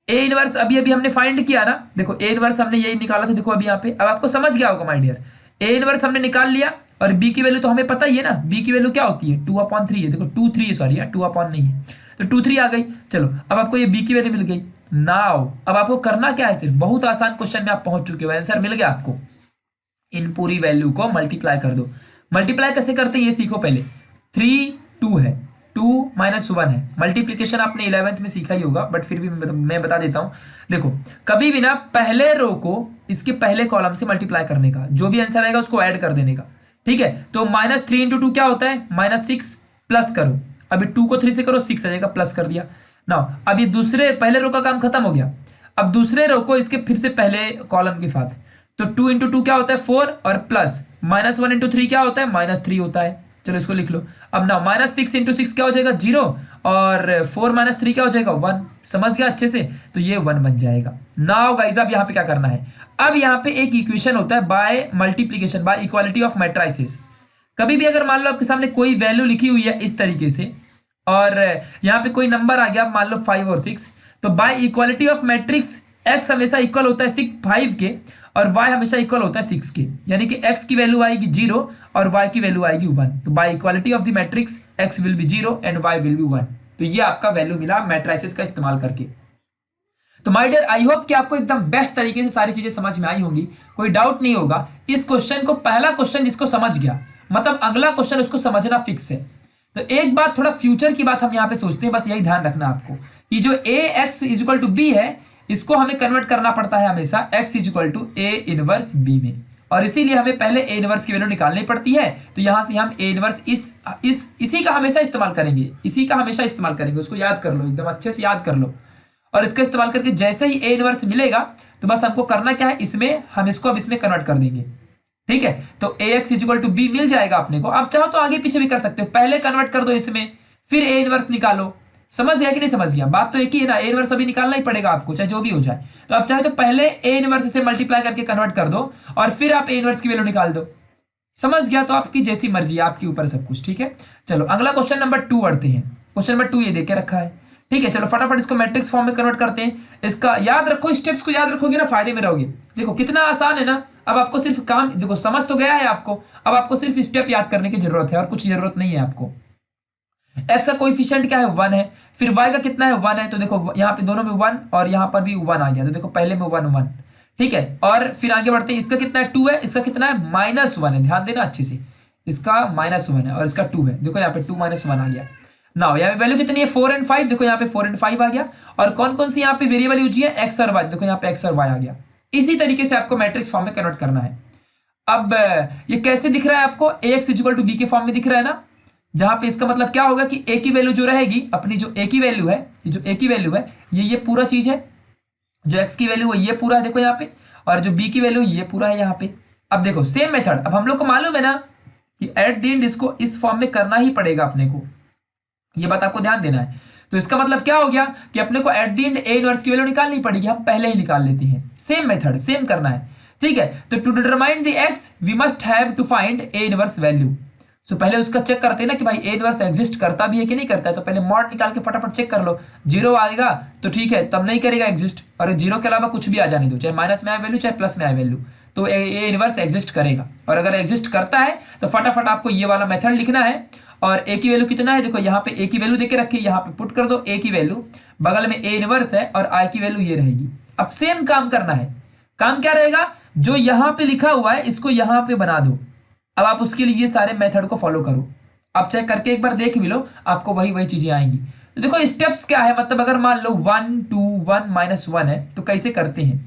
A इनवर्स अभी अभी हमने फाइंड किया ना, देखो A इनवर्स हमने यही निकाला था, देखो अभी यहाँ पे। अब आपको समझ गया होगा माय डियर, A इनवर्स हमने निकाल लिया, और B की वैल्यू तो हमें पता ही है ना, B की वैल्यू क्या होती है 2/3 है। देखो 2/3 सॉरी 2/, नहीं है तो 2/3 आ गई। चलो अब आपको ये B की वैल्यू मिल गई। नाउ अब आपको करना क्या है, सिर्फ बहुत आसान क्वेश्चन में आप पहुंच चुके हो, आंसर मिल गया आपको। इन पूरी वैल्यू को मल्टीप्लाई कर दो। मल्टीप्लाई कैसे करते हैं ये सीखो पहले। 3 2 है, 2 माइनस 1 है। मल्टीप्लीकेशन आपने 11th में सीखा ही होगा, बट फिर भी मैं बता देता हूं। देखो कभी भी ना पहले रो को इसके पहले कॉलम से मल्टीप्लाई करने का, जो भी आंसर आएगा उसको ऐड कर देने का, ठीक है। तो -3 इंटू 2 क्या होता है -6, प्लस करो। अभी 2 को 3 से करो 6 आ जाएगा, प्लस कर दिया ना। अब ये दूसरे पहले रो का काम खत्म हो गया। अब दूसरे रो को इसके फिर से पहले कॉलम के साथ, तो 2 इंटू 2 क्या होता है 4, और प्लस -1 इंटू 3 क्या होता है -3 होता है। चलो इसको लिख लो। अब ना -6 इंटू 6 क्या हो जाएगा 0, और 4 - 3 क्या हो जाएगा 1। समझ गया अच्छे से, तो ये 1 बन जाएगा। नाउ गाइस अब यहाँ पे क्या करना है, अब यहाँ पे एक इक्वेशन होता है by multiplication, by equality of matrices. कभी भी अगर मान लो आपके सामने कोई वैल्यू लिखी हुई है इस तरीके से, और यहाँ पे कोई नंबर आ गया मान लो 5 और 6, तो bye equality of matrix x हमेशा इक्वल होता है 5 के, और y हमेशा इक्वल होता है 6 के। यानी कि x की वैल्यू आएगी 0 और y की वैल्यू आएगी 1। तो bye equality of the matrix x will be 0 and y will be 1। तो ये आपका वैल्यू मिला मैट्राइसेस का इस्तेमाल करके। तो माय डियर आई होप कि आपको एकदम बेस्ट तरीके से सारी चीजें समझ में आई होंगी, कोई डाउट नहीं होगा। इस क्वेश्चन को, पहला क्वेश्चन जिसको समझ गया मतलब अगला क्वेश्चन उसको समझना फिक्स है। तो एक बात, थोड़ा फ्यूचर की बात हम यहाँ पे सोचते हैं, बस यही ध्यान रखना आपको कि जो ax इक्वल टू बी है, इसको हमें कन्वर्ट करना पड़ता है हमेशा x equal to a inverse b में, और इसीलिए हमें पहले a इनवर्स की वैल्यू निकालनी पड़ती है। तो यहां से हम a इनवर्स इसी का हमेशा इस्तेमाल करेंगे, इसी का हमेशा इस्तेमाल करेंगे। उसको याद कर लो, एकदम अच्छे से याद कर लो। और इसका इस्तेमाल करके जैसे ही a इनवर्स मिलेगा तो बस हमको करना क्या है, इसमें हम इसको अब इसमें कन्वर्ट कर देंगे। ठीक है, तो ax इक्वल टू b मिल जाएगा अपने को। अब चाहो तो आगे पीछे भी कर सकते हो, पहले कन्वर्ट कर दो इसमें, फिर a इनवर्स निकालो। समझ गया कि नहीं समझ गया, बात तो एक ही है ना, a इनवर्स अभी निकालना ही पड़ेगा आपको, चाहे जो भी हो जाए। तो अब चाहे तो पहले a इनवर्स से मल्टीप्लाई करके कन्वर्ट कर दो और फिर आप a इनवर्स की वैल्यू निकाल दो। समझ गया, तो आपकी जैसी मर्जी, आपके ऊपर सब कुछ। ठीक है, चलो अगला क्वेश्चन नंबर 2 बढ़ते हैं। क्वेश्चन नंबर 2 ये देके रखा है। ठीक है, चलो फटाफट इसको मैट्रिक्स फॉर्म में कन्वर्ट करते हैं। इसका याद रखो, स्टेप्स को याद रखोगे ना फायदे में रहोगे। देखो कितना आसान है ना। अब आपको सिर्फ काम, देखो समझ तो गया है आपको, अब आपको सिर्फ स्टेप याद करने की जरूरत है और कुछ जरूरत नहीं है आपको। x का कोएफिशिएंट क्या है 1 है, फिर y का कितना है 1 है, तो देखो यहाँ पे दोनों में 1 और यहाँ पर भी 1 आ गया, तो देखो पहले में 1 1। ठीक है, और फिर आगे बढ़ते हैं। इसका कितना है 2 है, इसका कितना है -1 है, ध्यान देना अच्छे से। इसका -1 है और इसका 2 है, देखो यहाँ पे 2 - 1 आ गया। नाउ यहाँ पे वैल्यू कितनी है 4 और 5, देखो यहाँ पे 4 और 5 आ गया। और कौन कौन सी यहाँ पे वेरिएबल यूज है, x और y, देखो यहाँ पे x और y आ गया। इसी तरीके से आपको मैट्रिक्स फॉर्म में कन्वर्ट करना है। अब ये कैसे दिख रहा है आपको, ax इक्वल टू b के फॉर्म में दिख रहा है ना, जहां पे इसका मतलब क्या होगा कि a की वैल्यू जो रहेगी अपनी, जो a की वैल्यू है, ये जो a की वैल्यू है ये पूरा चीज है, जो x की वैल्यू है ये पूरा है देखो यहाँ पे, और जो b की वैल्यू ये पूरा है यहाँ पे। अब देखो सेम मेथड, अब हम लोग को मालूम है ना कि एट द एंड इसको इस फॉर्म में करना ही पड़ेगा अपने को, ये बात आपको ध्यान देना है। तो इसका मतलब क्या हो गया कि अपने को at the end a inverse की वैल्यू निकालनी पड़ेगी, हम पहले ही निकाल लेते हैं। सेम मेथड, सेम करना है। ठीक है, तो to determine the x we must have to find a inverse value. So पहले उसका चेक करते हैं ना कि भाई a इनवर्स एग्जिस्ट करता भी है कि नहीं करता है। तो पहले मॉड निकाल के फटाफट चेक कर लो, 0 आएगा तो ठीक है, तब नहीं करेगा एग्जिस्ट, और 0 के अलावा कुछ भी आ जाने दो, चाहे माइनस में आए वैल्यू चाहे प्लस में आए वैल्यू, तो a इनवर्स एग्जिस्ट करेगा। और अगर एग्जिस्ट करता है तो फटाफट आपको ये वाला मेथड लिखना है। और a की वैल्यू कितना है, देखो यहाँ पे a की वैल्यू देके रखी है, यहाँ पे पुट कर दो a की वैल्यू, बगल में a इनवर्स है और i की वैल्यू ये रहेगी। अब सेम काम करना है। काम क्या रहेगा, जो यहाँ पे लिखा हुआ है इसको यहाँ पे बना दो। अब आप उसके लिए ये सारे मेथड को फॉलो करो। आप चेक करके एक बार देख भी लो, आपको वही चीजें आएंगी। तो देखो स्टेप्स क्या है, मतलब अगर मान लो 1 2 1 -1 है तो कैसे करते हैं।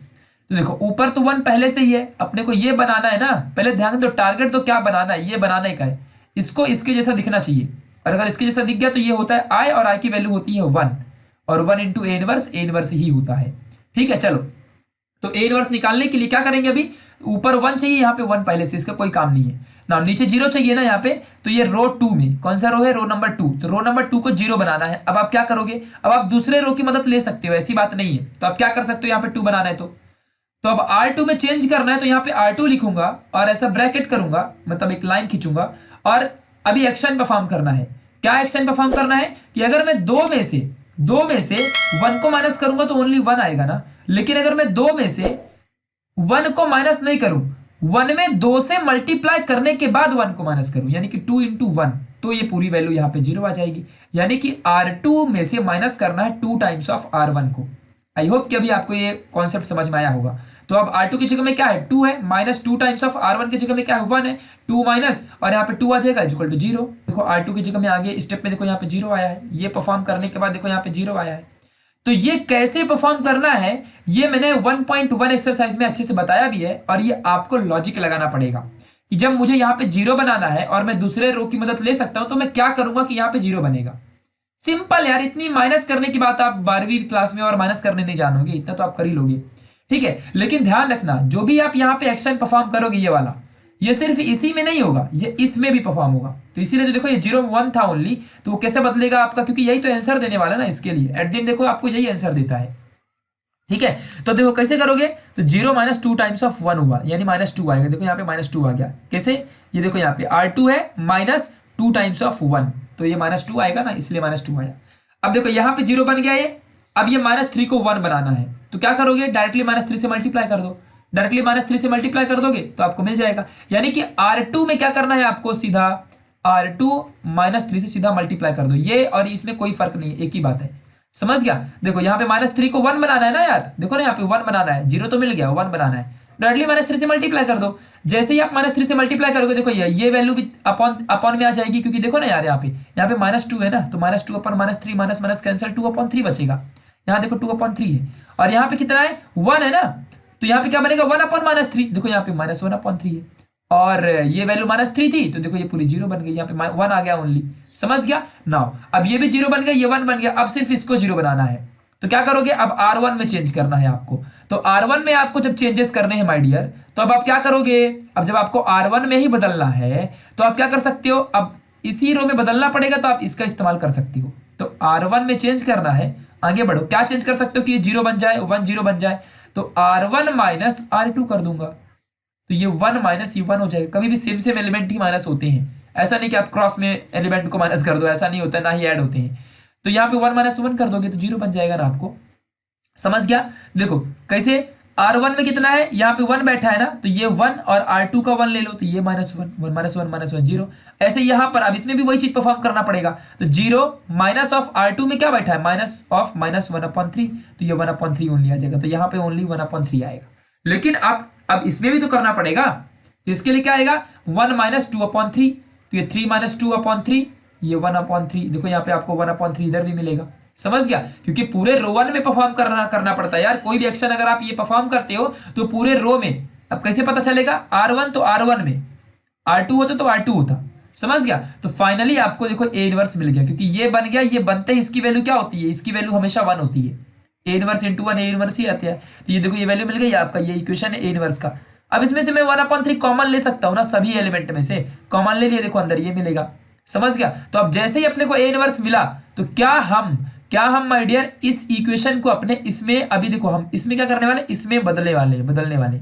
तो देखो ऊपर तो 1 पहले से ही है, अपने को ये बनाना है ना, पहले ध्यान दो टारगेट तो क्या बनाना है, ये बनाने का है। इसको इसके जैसा दिखना चाहिए, और अगर इसके जैसा दिख गया तो ये होता है i, और i की वैल्यू होती है 1, और 1 इंटू a इनवर्स ही होता है। ठीक है, चलो तो a इनवर्स निकालने के लिए क्या करेंगे, अभी ऊपर 1 चाहिए, यहाँ पे 1 पहले से, इसका कोई काम नहीं है ना। नीचे 0 चाहिए ना यहाँ पे, तो ये रो 2 में कौन सा रो है, रो नंबर 2, तो रो नंबर 2 को 0 बनाना है। अब आप क्या करोगे, अब आप दूसरे रो की मदद ले सकते हो, ऐसी बात नहीं है। तो आप क्या कर सकते हो, यहाँ पे 2 बनाना है तो अब R2 में चेंज करना है, तो यहाँ पे R2 लिखूंगा और ऐसा ब्रैकेट करूंगा, मतलब एक लाइन खींचूंगा, और अभी एक्शन परफॉर्म करना है। क्या एक्शन परफॉर्म करना है कि अगर मैं 2 में से 1 को माइनस करूंगा तो ओनली 1 आएगा ना, लेकिन अगर मैं 2 में से 1 को माइनस नहीं करूं, 1 में 2 से मल्टीप्लाई करने के बाद 1 को माइनस करूं, यानी कि 2 इंटू 1, तो ये पूरी वैल्यू यहाँ पे 0 आ जाएगी। यानी कि R2 में से माइनस करना है 2 टाइम्स ऑफ R1 को। आई होप कि अभी आपको ये कॉन्सेप्ट समझ में आया होगा। तो अब R2 की जगह में क्या है 2 है, माइनस 2 टाइम्स ऑफ R1 की जगह में क्या है 1 है, 2 माइनस, और यहाँ पे 2 आ जाएगा इक्वल टू 0। देखो R2 की जगह में आगे स्टेप में देखो यहाँ पे 0 आया है, ये परफॉर्म करने के बाद देखो यहाँ पे 0 आया है। तो ये कैसे परफॉर्म करना है ये मैंने 1.1 एक्सरसाइज में अच्छे से बताया भी है, और ये आपको लॉजिक लगाना पड़ेगा कि जब मुझे यहाँ पे 0 बनाना है और मैं दूसरे रो की मदद ले सकता हूं, तो मैं क्या करूंगा कि यहाँ पे 0 बनेगा। सिंपल यार, इतनी माइनस करने की बात आप 12वीं क्लास में और माइनस करने नहीं जानोगे, इतना तो आप कर ही लोगे। ठीक है, लेकिन ध्यान रखना जो भी आप यहाँ पे एक्शन परफॉर्म करोगे, ये वाला ये सिर्फ इसी में नहीं होगा, ये इसमें भी परफॉर्म होगा। तो इसीलिए तो देखो ये 0 1 था ओनली, तो वो कैसे बदलेगा आपका, क्योंकि यही तो आंसर देने वाला है ना इसके लिए, एट द एंड देखो आपको यही आंसर देता है। ठीक है, तो देखो कैसे करोगे, तो 0 - 2 टाइम्स ऑफ 1 हुआ, यानी -2 आएगा। देखो यहाँ पे -2 आ गया, कैसे, ये देखो यहाँ पे R2 है -2 टाइम्स ऑफ 1, तो ये -2 आएगा ना, इसलिए -2 आया। अब देखो यहाँ पे 0 बन गया ये, अब ये -3 को 1 बनाना है, तो क्या करोगे, डायरेक्टली -3 से मल्टीप्लाई कर दो, डायरेक्टली -3 से मल्टीप्लाई कर दोगे तो आपको मिल जाएगा। यानी कि R2 में क्या करना है आपको, सीधा R2 -3 से सीधा मल्टीप्लाई कर दो, ये और इसमें कोई फर्क नहीं, एक ही बात है, समझ गया। देखो यहाँ पे -3 को 1 बनाना है ना यार, देखो ना यहाँ पे 1 बनाना है, 0 तो मिल गया, 1 बनाना है, डायरेक्टली -3 से मल्टीप्लाई कर दो। जैसे ही आप -3 से मल्टीप्लाई करोगे, देखो ये वैल्यू भी अपॉन में आ जाएगी, क्योंकि देखो ना यार यहाँ पे -2 है ना, तो -2 अपन -3 माइनस कैंसिल 2/3 बचेगा। यहाँ देखो 2/3 है, और यहाँ पे कितना है 1 है ना, तो यहाँ पे क्या बनेगा 1/-3, देखो यहाँ पे -1/3 है, और ये वैल्यू -3 थी, तो देखो ये पूरी 0 बन गई, यहाँ पे 1 आ गया ओनली, समझ गया नाउ। अब ये भी 0 बन गया, ये 1 बन गया, अब सिर्फ इसको 0 बनाना है, तो क्या करोगे, अब R1 में चेंज करना है आपको। तो R1 में आपको जब चेंजेस करने हैं माय डियर, तो अब आप क्या करोगे, अब जब आपको R1 में ही बदलना है तो आप क्या कर सकते हो, अब इसी रो में बदलना पड़ेगा, तो आप इसका इस्तेमाल कर सकते हो। तो R1 में चेंज करना है, आगे बढ़ो, क्या चेंज कर सकते हो कि ये 0 बन जाए, 1 0 बन जाए, तो R1 - R2 कर दूंगा, तो ये 1 - ये 1 हो जाएगा। कभी भी सेम एलिमेंट ही माइनस होते हैं, ऐसा नहीं कि आप क्रॉस में एलिमेंट को माइनस कर दो, ऐसा नहीं होता, ना ही ऐड होते हैं। तो यहाँ पे 1 - 1 कर दोगे तो 0 बन जाएगा ना आपको, समझ गया। देखो कैसे, R1 में कितना है, यहाँ पे 1 बैठा है ना, तो ये 1 और R2 का 1 ले लो, तो ये -1 -1 0। ऐसे यहाँ पर अब इसमें भी वही चीज परफॉर्म करना पड़ेगा, तो 0 -R2 में क्या बैठा है, -1/3, तो ये 1/3 ओनली आ जाएगा, तो यहाँ पे ओनली 1/3 आएगा। लेकिन अब इसमें भी तो करना पड़ेगा, तो इसके लिए क्या आएगा 1 - 2/3, तो ये 3 - 2/3, ये 1/3, देखो यहाँ पे आपको 1/3 इधर भी मिलेगा, समझ गया। क्योंकि पूरे रो 1 में परफॉर्म करना पड़ता है यार, कोई भी एक्शन अगर आप ये परफॉर्म करते हो तो पूरे रो में। अब कैसे पता चलेगा, R1 तो R1 में, R2 होता तो R2 होता, समझ गया। तो फाइनली आपको देखो A इनवर्स मिल गया, क्योंकि ये बन गया, ये बनते ही इसकी वैल्यू क्या होती है, इसकी वैल्यू हमेशा 1 होती है, A इनवर्स × 1 A इनवर्स ही आती है। तो ये देखो ये वैल्यू मिल गई आपका, ये इक्वेशन है A इनवर्स का। अब इसमें से मैं 1/3 कॉमन ले सकता हूँ ना, सभी एलिमेंट में से कॉमन ले लिए, देखो अंदर ये मिलेगा, समझ गया। तो अब जैसे ही अपने को A इनवर्स मिला, तो क्या हम माय डियर इस इक्वेशन को अपने इसमें, अभी देखो हम इसमें क्या करने वाले, इसमें बदलने वाले।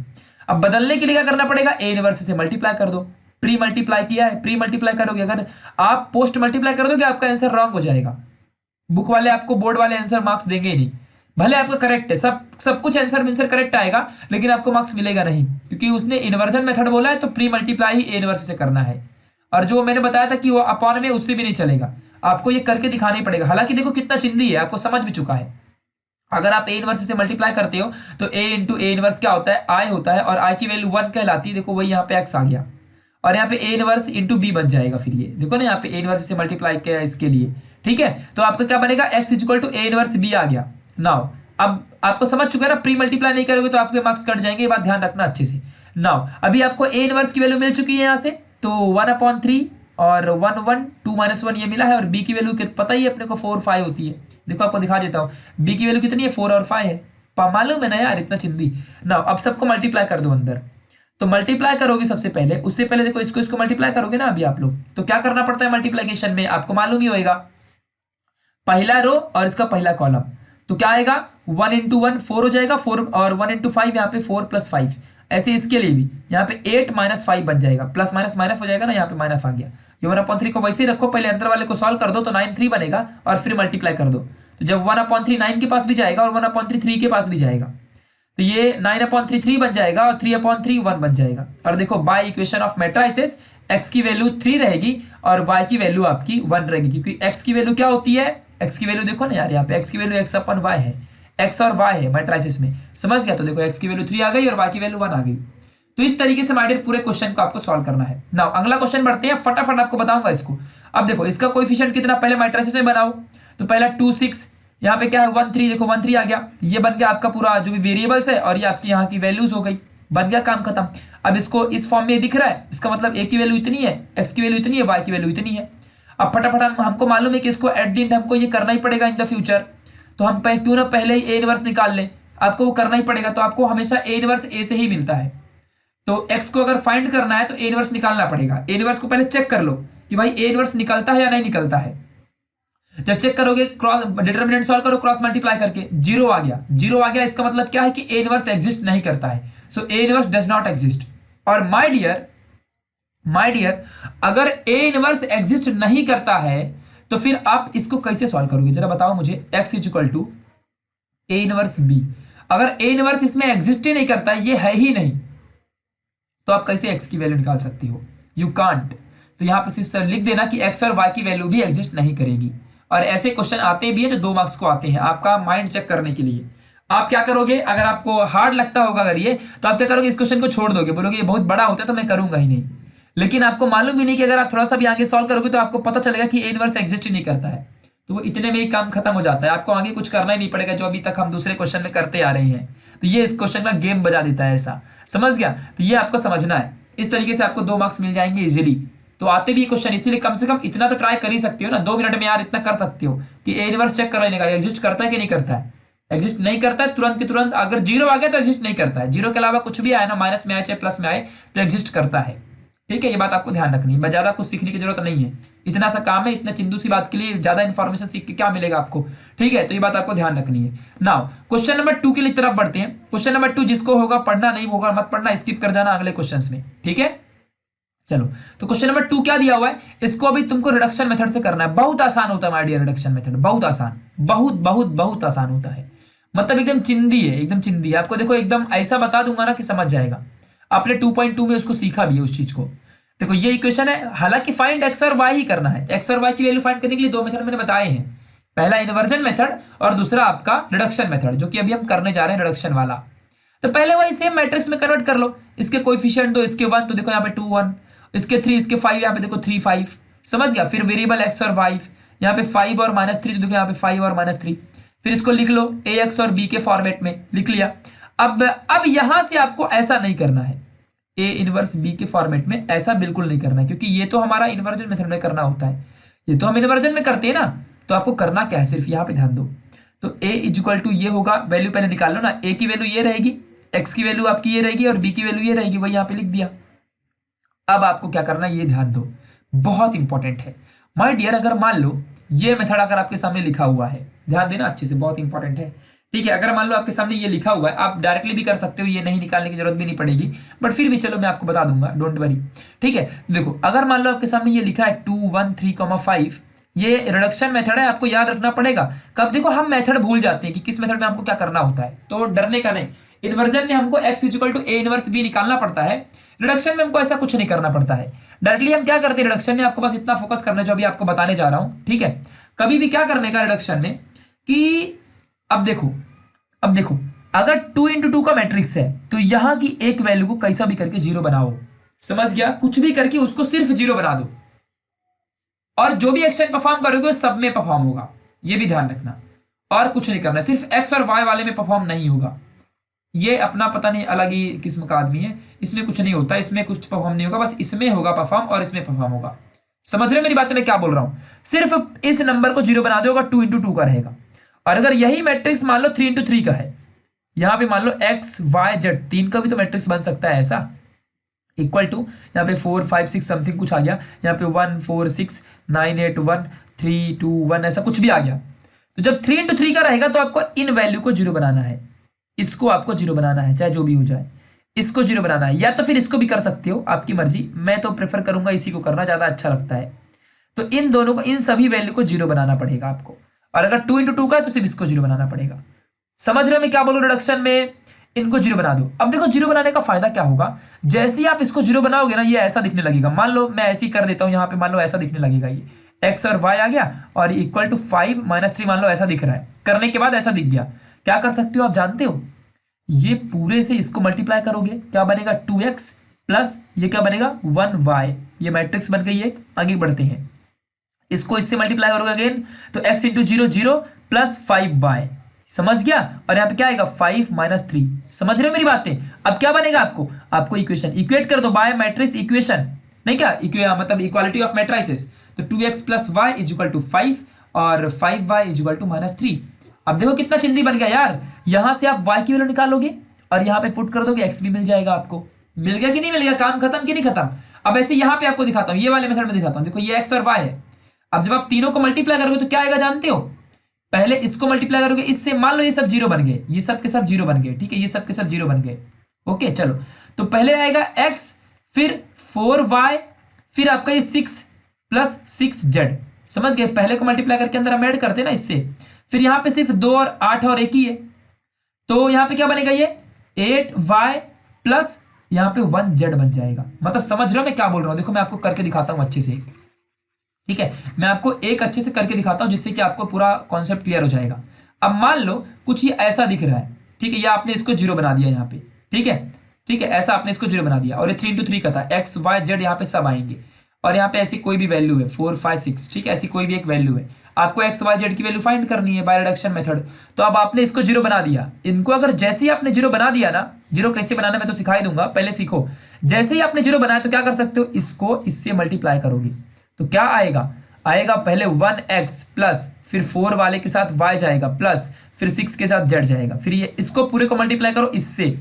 अब बदलने के लिए क्या करना पड़ेगा, A इनवर्स से मल्टीप्लाई कर दो, प्री मल्टीप्लाई किया है, प्री मल्टीप्लाई करोगे, अगर आप पोस्ट मल्टीप्लाई कर दोगे आपका आंसर रॉन्ग हो जाएगा, बुक वाले आपको, बोर्ड वाले आंसर मार्क्स देंगे ही नहीं। भले आपका करेक्ट है, सब कुछ आंसर करेक्ट आएगा, लेकिन आपको मार्क्स मिलेगा नहीं, क्योंकि उसने इन्वर्जन मेथड बोला है, तो pre multiply he A inverse से करना है। और जो मैंने बताया था कि वो अपॉन में, उससे भी नहीं चलेगा, आपको ये करके दिखाना ही पड़ेगा। हालांकि देखो कितना चिंदी है, आपको समझ भी चुका है। अगर आप A इनवर्स से मल्टीप्लाई करते हो तो A × A इनवर्स क्या होता है, I होता है, और I की वैल्यू 1 कहलाती है। देखो वही यहाँ पे X आ गया, और यहाँ पे A इनवर्स × B बन जाएगा। फिर ये देखो ना, यहाँ पे A इनवर्स से मल्टीप्लाई किया है इसके लिए, ठीक है। तो आपका क्या बनेगा, X = A इनवर्स B आ गया। नाउ अब आपको समझ चुका है ना, प्री मल्टीप्लाई नहीं करोगे तो आपके मार्क्स कट जाएंगे, ये बात ध्यान रखना अच्छे से। नाउ अभी आपको A इनवर्स की वैल्यू मिल चुकी है यहाँ से, तो 1/3 और 1 1 2 - 1 ये मिला है, और B की वैल्यू पता ही अपने को 4 5 होती है। देखो आपको दिखा देता हूँ, B की वैल्यू कितनी है, 4 और 5 है, मालूम है ना यार, इतना चिंदी। नाउ अब सबको मल्टीप्लाई कर दो अंदर, तो मल्टीप्लाई करोगे सबसे पहले, उससे पहले देखो इसको मल्टीप्लाई करोगे ना अभी आप लोग, तो क्या करना पड़ता है मल्टीप्लीकेशन में, आपको मालूम ही होगा, पहला रो और इसका पहला कॉलम, तो क्या आएगा 1 × 1 4 हो जाएगा, 4 और 1 × 5 यहाँ पे 4 + 5, ऐसे इसके लिए भी यहाँ पे 8 - 5 बन जाएगा, प्लस माइनस माइनस हो जाएगा ना, यहाँ पे माइनस आ गया। ये 1/3 को वैसे ही रखो, पहले अंदर वाले को सॉल्व कर दो, तो 9 3 बनेगा, और फिर मल्टीप्लाई कर दो, तो जब 1/3 9 के पास भी जाएगा और 1/3 3 के पास भी जाएगा, तो ये 9/3 3 बन जाएगा, और 3/3 1 बन जाएगा। और देखो by equation of matrices x की वैल्यू 3 रहेगी और y की वैल्यू आपकी 1 रहेगी, क्योंकि x की वैल्यू क्या होती है, x की वैल्यू देखो ना यार, यहाँ पे x की वैल्यू x/y है, x और y है मैट्रिसेस में, समझ गया। तो देखो x की वैल्यू 3 आ गई और y की वैल्यू 1 आ गई। तो इस तरीके से माइडियर पूरे क्वेश्चन को आपको सॉल्व करना है। नाउ अगला क्वेश्चन बढ़ते हैं, फटाफट आपको बताऊंगा इसको। अब देखो इसका कोएफिशिएंट कितना, पहले मैट्रिसेस में बनाओ, तो पहला 2 6, यहाँ पे क्या है 1 3, देखो 1 3 आ गया, ये बन गया आपका पूरा जो भी वेरिएबल्स है, और ये आपकी यहाँ की वैल्यूज हो गई, बन गया काम खत्म। अब इसको इस फॉर्म में दिख रहा है, इसका मतलब a की वैल्यू इतनी है, x की वैल्यू इतनी है, y की वैल्यू इतनी है। अब फटाफट हमको मालूम है कि इसको एट द एंड हमको ये करना ही पड़ेगा इन द फ्यूचर, तो हम क्यों ना पहले ही A इनवर्स निकाल लें, आपको वो करना ही पड़ेगा। तो आपको हमेशा A इनवर्स A से ही मिलता है, तो एक्स को अगर फाइंड करना है तो ए इनवर्स निकालना पड़ेगा। ए इनवर्स को पहले चेक कर लो कि भाई ए इनवर्स निकलता है या नहीं निकलता है। जब चेक करोगे, क्रॉस डिटरमिनेंट सॉल्व करो क्रॉस मल्टीप्लाई करके, जीरो आ गया। जीरो आ गया इसका मतलब क्या है कि ए इनवर्स एग्जिस्ट नहीं करता है। So a inverse does not exist. और माय डियर अगर ए इनवर्स एग्जिस्ट नहीं करता है तो फिर आप इसको कैसे सॉल्व करोगे जरा बताओ मुझे। X is equal to A inverse B. अगर ए इनवर्स इसमें एग्जिस्ट ही नहीं करता, ये है ही नहीं, तो आप कैसे एक्स की वैल्यू निकाल सकती हो? You can't. तो यहां पर सिर्फ सर लिख देना कि एक्स और वाई की वैल्यू भी एग्जिस्ट नहीं करेगी। और ऐसे क्वेश्चन आते भी है जो 2 मार्क्स को आते हैं, आपका माइंड चेक करने के लिए। आप क्या करोगे, अगर आपको हार्ड लगता होगा अगर ये, तो आप क्या करोगे, इस क्वेश्चन को छोड़ दोगे, बोलोगे ये बहुत बड़ा होता है तो मैं करूंगा ही नहीं। लेकिन आपको मालूम भी नहीं कि अगर आप थोड़ा सा भी आगे सॉल्व करोगे तो आपको पता चलेगा कि ए इनवर्स एग्जिस्ट ही नहीं करता है। तो वो इतने में ही काम खत्म हो जाता है, आपको आगे कुछ करना ही नहीं पड़ेगा जो अभी तक हम दूसरे क्वेश्चन में करते आ रहे हैं। तो ये इस क्वेश्चन का गेम बजा देता है, ऐसा समझ गया? तो ये आपको समझना है। इस तरीके से आपको 2 मार्क्स मिल जाएंगे इजीली। तो आते भी क्वेश्चन, इसीलिए कम से कम इतना तो ट्राई कर ही सकती हो ना, 2 मिनट में यार इतना कर सकती हो कि ए इनवर्स चेक कर लेने का एग्जिस्ट करता है कि नहीं करता है। एग्जिस्ट नहीं करता है तुरंत के तुरंत, अगर जीरो आ गया तो एग्जिस्ट नहीं करता है। जीरो के अलावा कुछ भी आए ना, माइनस में आए चाहे प्लस में आए, तो एग्जिस्ट करता है। ठीक है, ये बात आपको ध्यान रखनी है। ज्यादा कुछ सीखने की जरूरत नहीं है, इतना सा काम है, इतना चिंदू सी बात के लिए ज्यादा इंफॉर्मेशन सीख के क्या मिलेगा आपको। ठीक है, तो ये बात आपको ध्यान रखनी है। नाउ क्वेश्चन नंबर 2 के लिए तरफ बढ़ते हैं। क्वेश्चन नंबर 2 जिसको होगा पढ़ना, नहीं होगा मत पढ़ना, स्किप कर जाना अगले क्वेश्चन में। ठीक है, चलो तो क्वेश्चन नंबर 2 क्या दिया हुआ है, इसको अभी तुमको रिडक्शन मेथड से करना है। बहुत आसान होता है माय डियर रिडक्शन मेथड, बहुत आसान, बहुत बहुत बहुत आसान होता है। मतलब एकदम चिंदी है, एकदम चिंदी है। आपको देखो एकदम ऐसा बता दूंगा ना कि समझ जाएगा। आपने 2.2 में उसको सीखा भी है उस चीज को। देखो ये इक्वेशन है, हालांकि फाइंड एक्स और वाई ही करना है। एक्स और वाई की वैल्यू फाइंड करने के लिए 2 मेथड मैंने बताए हैं, पहला इन्वर्जन मेथड और दूसरा आपका रिडक्शन मेथड, जो कि अभी हम करने जा रहे हैं रिडक्शन वाला। तो पहले वही सेम मैट्रिक्स में कन्वर्ट कर लो। इसके कोएफिशिएंट दो, इसके 1 तो देखो यहाँ पे 2 1, इसके 3 इसके 5, यहाँ पे देखो 3 5, समझ गया? फिर वेरिएबल एक्स और वाई, यहाँ पे 5 और -3 तो देखो यहाँ पे 5 और -3। फिर इसको लिख लो ए एक्स और बी के फॉर्मेट में, लिख लिया। अब यहां से आपको ऐसा नहीं करना है, ए इनवर्स बी के फॉर्मेट में ऐसा बिल्कुल नहीं करना है, क्योंकि ये तो हमारा इन्वर्जन मेथड में करना होता है, ये तो हम इन्वर्जन में करते हैं ना। तो आपको करना क्या है, सिर्फ यहाँ पे ध्यान दो। तो ए इक्वल टू ये होगा, वैल्यू पहले निकाल लो ना। ए की वैल्यू ये रहेगी, एक्स की वैल्यू आपकी ये रहेगी और बी की वैल्यू ये रहेगी, वही यहाँ पे लिख दिया। अब आपको क्या करना है ये ध्यान दो, बहुत इंपॉर्टेंट है माय डियर। अगर मान लो ये मेथड अगर आपके सामने लिखा हुआ है, ध्यान देना अच्छे से, बहुत इंपॉर्टेंट है। ठीक है, अगर मान लो आपके सामने ये लिखा हुआ है, आप डायरेक्टली भी कर सकते हो, ये नहीं निकालने की जरूरत भी नहीं पड़ेगी, बट फिर भी चलो मैं आपको बता दूंगा, डोंट वरी। ठीक है, देखो अगर मान लो आपके सामने ये लिखा है 2 1 3 5, ये रिडक्शन मेथड है, आपको याद रखना पड़ेगा। कब देखो हम मेथड भूल जाते हैं कि किस मेथड में हमको क्या करना होता है, तो डरने का नहीं। इन्वर्जन में हमको x equal to A inverse B निकालना पड़ता है, रिडक्शन में हमको ऐसा कुछ नहीं करना पड़ता है। डायरेक्टली हम क्या करते हैं रिडक्शन में, आपको बस इतना फोकस करना है जो अभी आपको बताने जा रहा हूं। ठीक है, कभी भी क्या करने का रिडक्शन में कि अब देखो अगर 2 × 2 का मैट्रिक्स है तो यहां की एक वैल्यू को कैसा भी करके 0 बनाओ, समझ गया? कुछ भी करके उसको सिर्फ 0 बना दो, और जो भी एक्शन परफॉर्म करोगे वो सब में परफॉर्म होगा, ये भी ध्यान रखना। और कुछ नहीं करना, सिर्फ एक्स और वाई वाले में परफॉर्म नहीं होगा। ये अपना पता नहीं अलग ही किस्म का आदमी है, इसमें कुछ नहीं होता, इसमें कुछ परफॉर्म नहीं होगा, बस इसमें होगा परफॉर्म और इसमें परफॉर्म होगा। समझ रहे मेरी बातें, मैं क्या बोल रहा हूं? सिर्फ इस नंबर को 0 बना दोगे, 2 × 2 का रहेगा। और अगर यही मैट्रिक्स मान लो 3 × 3 का है, यहां पे मान लो एक्स वाई जेड 3 का भी तो मैट्रिक्स बन सकता है ऐसा, इक्वल टू यहाँ पे 4 5 6 समथिंग कुछ आ गया, यहाँ पे 1 4 6 9 8 1 3 2 1 ऐसा कुछ भी आ गया। तो जब 3 × 3 का रहेगा तो आपको इन वैल्यू को 0 बनाना है, इसको आपको 0 बनाना है, चाहे जो भी हो जाए, इसको 0 बनाना है, या तो फिर इसको भी कर सकते हो, आपकी मर्जी। मैं तो प्रेफर करूंगा इसी को करना, ज्यादा अच्छा लगता है। तो इन दोनों को, इन सभी वैल्यू को 0 बनाना पड़ेगा आपको। और अगर 2 × 2 का है तो सिर्फ इसको 0 बनाना पड़ेगा। समझ रहे हो मैं क्या बोलूं? रिडक्शन में इनको 0 बना दो। अब देखो 0 बनाने का फायदा क्या होगा, जैसे ही आप इसको 0 बनाओगे ना, ये ऐसा दिखने लगेगा। मान लो मैं ऐसे ही कर देता हूं, यहाँ पे मान लो ऐसा दिखने लगेगा, ये एक्स और वाई आ गया और इक्वल टू 5 -3 मान लो ऐसा दिख रहा है। करने के बाद ऐसा दिख गया, क्या कर सकते हो आप जानते हो? ये पूरे से इसको मल्टीप्लाई करोगे, क्या बनेगा 2x प्लस ये क्या बनेगा 1y, ये मैट्रिक्स बन गई एक। आगे बढ़ते हैं, इसको इससे मल्टीप्लाई करोगे अगेन, तो x × 0 0 प्लस 5y, समझ गया? और यहाँ पे क्या आएगा 5 -3, समझ रहे मेरी बातें? अब क्या बनेगा आपको इक्वेशन इक्वेट कर दो बाय मैट्रिक्स इक्वेशन, नहीं क्या मतलब इक्वालिटी ऑफ मैट्रिसेस। तो 2x + y = 5 और 5y = -3। अब देखो कितना चिंदी बन गया यार। यहां से आप y की वैल्यू निकालोगे और यहाँ पे पुट कर दोगे, x भी मिल जाएगा आपको। मिल गया कि नहीं मिल गया, काम खत्म कि नहीं खत्म। अब ऐसे यहाँ पे आपको दिखाता हूँ, ये वाले मेथड में दिखाता हूँ। देखो ये एक्स और वाई है। अब जब आप तीनों को मल्टीप्लाई करोगे तो क्या आएगा जानते हो, पहले इसको मल्टीप्लाई करोगे इससे, मान लो ये सब जीरो बन गए, ये सब के सब जीरो बन गए, ठीक है, ये सब के सब जीरो बन गए। ओके चलो, तो पहले आएगा एक्स, फिर 4y, फिर आपका ये 6 प्लस 6z। समझ गए, पहले को मल्टीप्लाई करके अंदर हम ऐड करते हैं ना इससे। फिर यहाँ पे सिर्फ 2 और 8 और 1 ही है, तो यहाँ पे क्या बनेगा, ये 8y प्लस यहाँ पे 1z बन जाएगा। मतलब समझ रहे हो मैं क्या बोल रहा हूँ। देखो मैं आपको करके दिखाता हूँ अच्छे से, ठीक है, मैं आपको एक अच्छे से करके दिखाता हूँ जिससे कि आपको पूरा कॉन्सेप्ट क्लियर हो जाएगा। अब मान लो कुछ ये ऐसा दिख रहा है, ठीक है, या आपने इसको जीरो बना दिया यहाँ पे, ठीक है, ठीक है, ऐसा आपने इसको जीरो बना दिया, और ये 3 into 3 का था, एक्स वाई जेड यहाँ पे सब आएंगे, और यहाँ पे ऐसी कोई भी वैल्यू है 4 5 6, ठीक है, ऐसी कोई भी एक वैल्यू है, आपको एक्स वाई जेड की वैल्यू फाइंड करनी है बाय रिडक्शन मेथड। तो अब आपने इसको जीरो बना दिया, इनको अगर जैसे ही आपने जीरो बना दिया ना, जीरो कैसे बनाना मैं तो सिखा ही दूंगा, पहले सीखो। जैसे ही आपने जीरो बनाया तो क्या कर सकते हो, इसको इससे मल्टीप्लाई करोगे तो क्या आएगा, आएगा पहले 1x प्लस, फिर 4 वाले के साथ y जाएगा प्लस, फिर 6 के साथ z जाएगा, फिर ये इसको पूरे को मल्टीप्लाई करो इससे।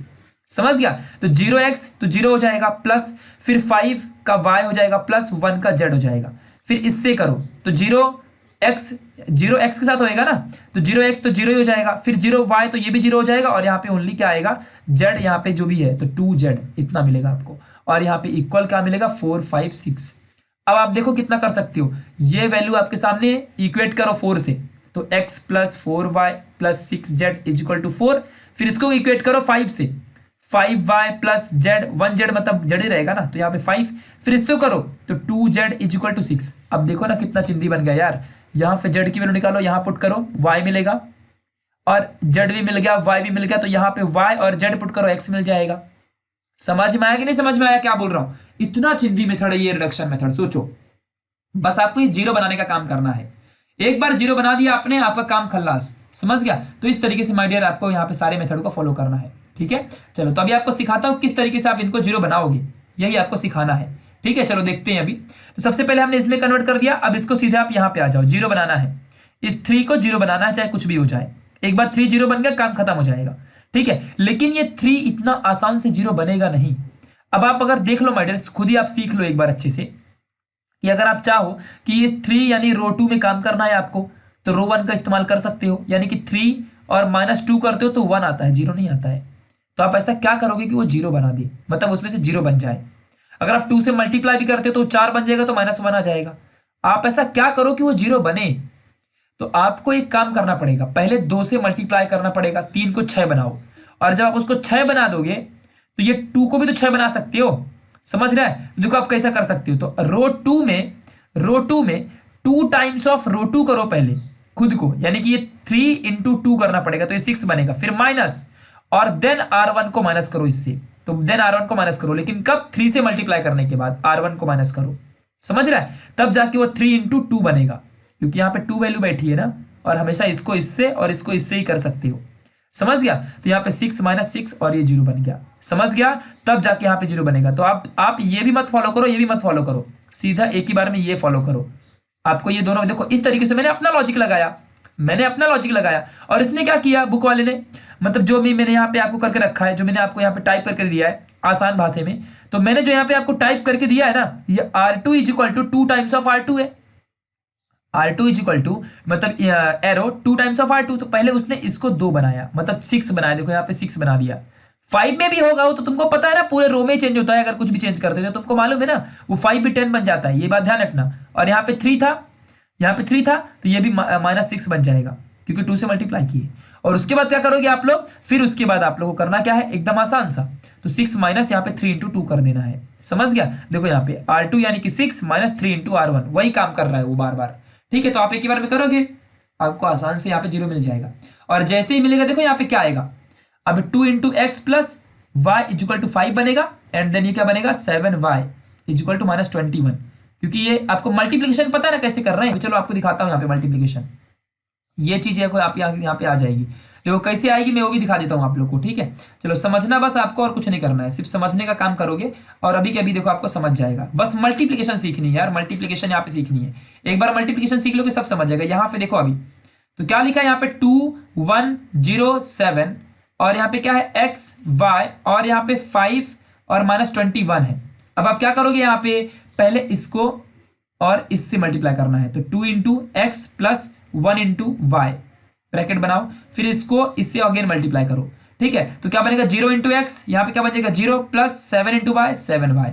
समझ गया, तो 0x तो 0 हो जाएगा प्लस, फिर 5 का y हो जाएगा प्लस 1 का z हो जाएगा, फिर इससे करो तो 0x के साथ होएगा ना, तो 0x तो 0 ही हो जाएगा, फिर 0y तो ये भी 0 हो जाएगा, और यहाँ पे ओनली क्या आएगा, z यहाँ पे जो भी है तो 2z इतना मिलेगा आपको, और यहाँ पे इक्वल क्या मिलेगा 4 5 6। अब आप देखो कितना कर सकते हो, ये वैल्यू आपके सामने इक्वेट करो 4 से, तो x plus 4y plus 6z is equal to 4, फिर इसको इक्वेट करो 5 से, 5y प्लस z, 1z मतलब z ही रहेगा ना, तो यहाँ पे 5, फिर इसको करो तो 2z इज इक्वल टू 6। अब देखो ना कितना चिंदी बन गया यार, यहाँ पे z की वैल्यू निकालो, यहाँ पुट करो y मिलेगा, और z भी मिल गया, y भी मिल गया, तो यहाँ पे y और z पुट करो x मिल जाएगा। समझ में आया कि नहीं समझ में आया क्या बोल रहा हूं, इतना चिंदी मेथड है ये रिडक्शन मेथड। सोचो बस आपको ये जीरो बनाने का काम करना है, एक बार जीरो बना दिया आपने, आपका काम खल्लास। समझ गया, तो इस तरीके से माय डियर आपको यहाँ पे सारे मेथड को फॉलो करना है, ठीक है। चलो तो अभी आपको सिखाता हूँ किस तरीके से आप इनको जीरो बनाओगे, यही आपको सिखाना है, ठीक है। चलो देखते हैं अभी। तो सबसे पहले हमने इसमें कन्वर्ट कर दिया, अब इसको सीधे आप यहाँ पे आ जाओ, जीरो बनाना है, इस 3 को जीरो बनाना है, चाहे कुछ भी हो जाए। एक बार 3 जीरो बन गया, काम खत्म हो जाएगा, ठीक है। लेकिन ये 3 इतना आसान से जीरो बनेगा नहीं। अब आप अगर देख लो माय डियर, खुद ही आप सीख लो एक बार अच्छे से, कि अगर आप चाहो कि ये 3 यानी रो 2 में काम करना है आपको, तो रो 1 का इस्तेमाल कर सकते हो, यानी कि 3 और -2 करते हो तो 1 आता है, जीरो नहीं आता है। तो आप ऐसा क्या करोगे कि वो जीरो बना दे, मतलब उसमें से जीरो बन जाए। अगर आप 2 से मल्टीप्लाई भी करते हो तो 4 बन जाएगा, तो -1 आ जाएगा। आप ऐसा क्या करो कि वो जीरो बने, तो आपको एक काम करना पड़ेगा, पहले 2 से मल्टीप्लाई करना पड़ेगा, 3 को 6 बनाओ, और जब आप उसको 6 बना दोगे तो ये 2 को भी तो 6 बना सकते हो। समझ रहे हैं, देखो आप कैसा कर सकते हो, तो रो 2 में 2 टाइम्स ऑफ रो 2 करो पहले खुद को, यानी कि ये 3 into 2 करना पड़ेगा, तो ये 6 बनेगा, फिर माइनस, और देन R1 को माइनस करो इससे, तो देन R1 को माइनस करो, लेकिन कब, 3 से मल्टीप्लाई करने के बाद R1 को माइनस करो। समझ रहा है, तब जाके वो 3 into 2 बनेगा, क्योंकि यहाँ पे 2 वैल्यू बैठी है ना, और हमेशा इसको इससे और इसको इससे ही कर सकते हो। समझ गया, तो यहाँ पे 6 - 6 और ये जीरो बन गया। समझ गया, तब जाके यहाँ पे जीरो बनेगा। तो आप ये भी मत फॉलो करो, ये भी मत फॉलो करो, सीधा एक ही बार में ये फॉलो करो। आपको ये दोनों देखो इस तरीके से मैंने अपना लॉजिक लगाया, और इसने क्या किया बुक वाले ने, मतलब जो भी मैंने यहाँ पे आपको करके रखा है, जो मैंने आपको यहाँ पे टाइप करके दिया है आसान भाषा में, तो मैंने जो यहाँ पे आपको टाइप करके दिया है ना, ये R2 is equal to 2 times of R2 है। R2 इज इक्वल टू मतलब एरो 2 टाइम्स ऑफ R2, तो पहले उसने इसको 2 बनाया, मतलब 6 बनाया, देखो यहाँ पे 6 बना दिया। 5 में भी होगा वो तो तुमको पता है ना, पूरे रो में चेंज होता है, अगर कुछ भी चेंज करते हो तुमको मालूम है ना, वो 5 भी 10 बन जाता है, ये बात ध्यान रखना। और यहाँ पे 3 था, तो ये भी -6 बन जाएगा, क्योंकि 2 से मल्टीप्लाई किए। और उसके बाद क्या करोगे आप लोग, फिर उसके बाद आप लोगों को करना क्या है, एकदम आसान सा, तो 6 माइनस यहाँ पे 3 into 2 कर देना है। समझ गया, देखो यहाँ पे R2 यानी कि 6 - 3 into R1, वही काम कर रहा है वो बार बार, ठीक है। तो आप एक ही बार में करोगे, आपको आसान से यहाँ पे जीरो मिल जाएगा। और जैसे ही मिलेगा देखो यहाँ पे क्या आएगा, अब 2 into x plus y is equal to 5 बनेगा, एंड देन ये क्या बनेगा 7y इज इक्वल टू -21, क्योंकि ये आपको मल्टीप्लिकेशन पता है ना कैसे कर रहे हैं। चलो आपको दिखाता हूँ यहाँ पे मल्टीप्लिकेशन, ये चीज है आप यहाँ पे आ जाएगी, देखो कैसे आएगी मैं वो भी दिखा देता हूँ आप लोग को, ठीक है। चलो समझना बस आपको, और कुछ नहीं करना है, सिर्फ समझने का काम करोगे, और अभी के अभी देखो आपको समझ जाएगा। बस मल्टीप्लिकेशन सीखनी है यार, मल्टीप्लिकेशन यहाँ पे सीखनी है, एक बार मल्टीप्लिकेशन सीख लोगे सब समझ जाएगा। यहाँ पे देखो अभी तो क्या लिखा है, यहाँ पे 2 1 0 7, और यहाँ पे क्या है x y, और यहाँ पे 5 और -21 है। अब आप क्या करोगे यहाँ पे, पहले इसको और इससे मल्टीप्लाई करना है, तो 2 into x plus 1 into y, bracket बनाओ, फिर इसको इससे अगेन मल्टीप्लाई करो। ठीक है, तो क्या बनेगा 0 इंटू एक्स, यहाँ पे क्या बनेगा 0 plus 7 into y 7y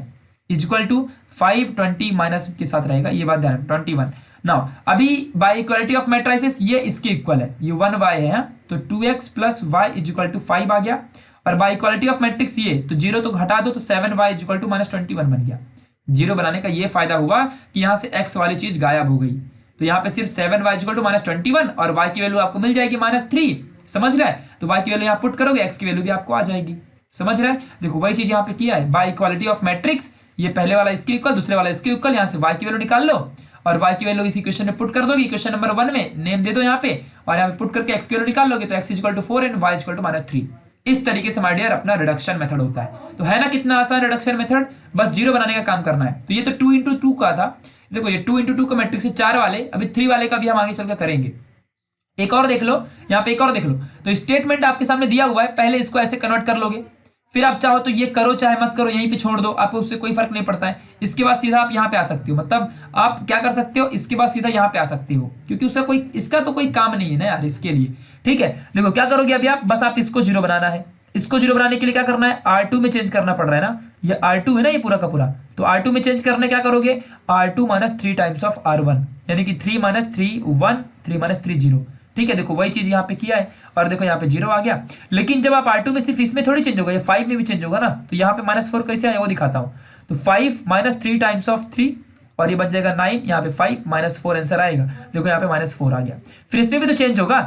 equal to 5 20 minus के साथ रहेगा, ये बात ध्यान 21। नाउ अभी बाय इक्वालिटी ऑफ मैट्रिसेस ये इसके इक्वल है, ये 1y है, तो 2x plus y equal to 5 आ गया। और बाय इक्वालिटी ऑफ मैट्रिक्स ये, तो 0 तो घटा दो, तो 7y इक्वल टू -21 बन गया। 0 बनाने का ये फायदा हुआ कि यहाँ से x वाली चीज गायब हो गई, तो यहाँ पे सिर्फ 7y इक्वल टू -21 और y की वैल्यू आपको मिल जाएगी -3। समझ रहा है, तो y की वैल्यू यहाँ पुट करोगे, x की वैल्यू भी आपको आ जाएगी। समझ रहा है, देखो वही चीज यहाँ पे किया है, बाय इक्वालिटी ऑफ मैट्रिक्स, ये पहले वाला इसके इक्वल, दूसरे वाला इसके इक्वल, यहाँ से y की वैल्यू निकाल लो और y की वैल्यू इस इक्वेशन में पुट कर दोगे, इक्वेशन नंबर 1 में नेम दे दो यहाँ पे, और यहाँ पे पुट करके x की वैल्यू निकाल लोगे, तो x equal to 4 and y equal to -3। इस तरीके से माय डियर अपना रिडक्शन मेथड होता है। तो है ना कितना आसान रिडक्शन मेथड, बस 0 बनाने का काम करना है। तो ये तो 2 इंटू 2 का था, देखो ये 2 इंटू 2 का मैट्रिक्स है 4 वाले, अभी 3 वाले का भी हम आगे चलकर करेंगे। एक और देख लो, यहाँ पे एक और देख लो, तो स्टेटमेंट आपके सामने दिया हुआ है, पहले इसको ऐसे कन्वर्ट कर लोगे, फिर आप चाहो तो ये करो चाहे मत करो, यहीं पे छोड़ दो, आपको उससे कोई फर्क नहीं पड़ता है। इसके बाद सीधा आप यहाँ पे आ सकते हो, मतलब आप क्या कर सकते हो, इसके बाद सीधा यहाँ पे आ सकते हो, क्योंकि उसका कोई इसका तो कोई काम नहीं है ना यार इसके लिए। ठीक है, देखो क्या करोगे अभी आप, बस आप इसको 0 बनाना है। इसको 0 बनाने के लिए क्या करना है, R2 में चेंज करना पड़ रहा है ना, ये R2 है ना ये पूरा का पूरा, तो R2 में चेंज करने क्या करोगे, R2 - 3 टाइम्स ऑफ R1, यानी कि 3 - 3 1, 3 - 3 0। ठीक है, देखो वही चीज यहाँ पे किया है, और देखो यहाँ पे 0 आ गया। लेकिन जब आप R2 में सिर्फ इसमें थोड़ी चेंज होगा, ये 5 में भी चेंज होगा ना, तो यहाँ पे -4 कैसे आया वो दिखाता हूँ। तो 5 - 3 टाइम्स ऑफ 3, और ये बन जाएगा 9, यहाँ पे 5 -4 आंसर आएगा। देखो यहाँ पे -4 आ गया, फिर इसमें भी तो चेंज होगा।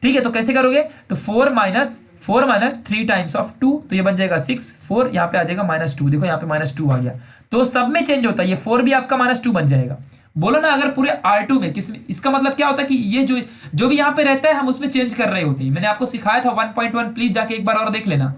ठीक है, तो कैसे करोगे, तो 4 - 3 टाइम्स ऑफ 2, तो ये बन जाएगा 6, 4 यहाँ पे आ जाएगा -2, देखो यहाँ पे -2 आ गया। तो सब में चेंज होता है, ये 4 भी आपका -2 बन जाएगा। बोलो ना, अगर पूरे R2 में किसमें, इसका मतलब क्या होता है कि ये जो भी यहाँ पे रहता है हम उसमें चेंज कर रहे होते हैं। मैंने आपको सिखाया था 1.1, प्लीज जाके एक बार और देख लेना।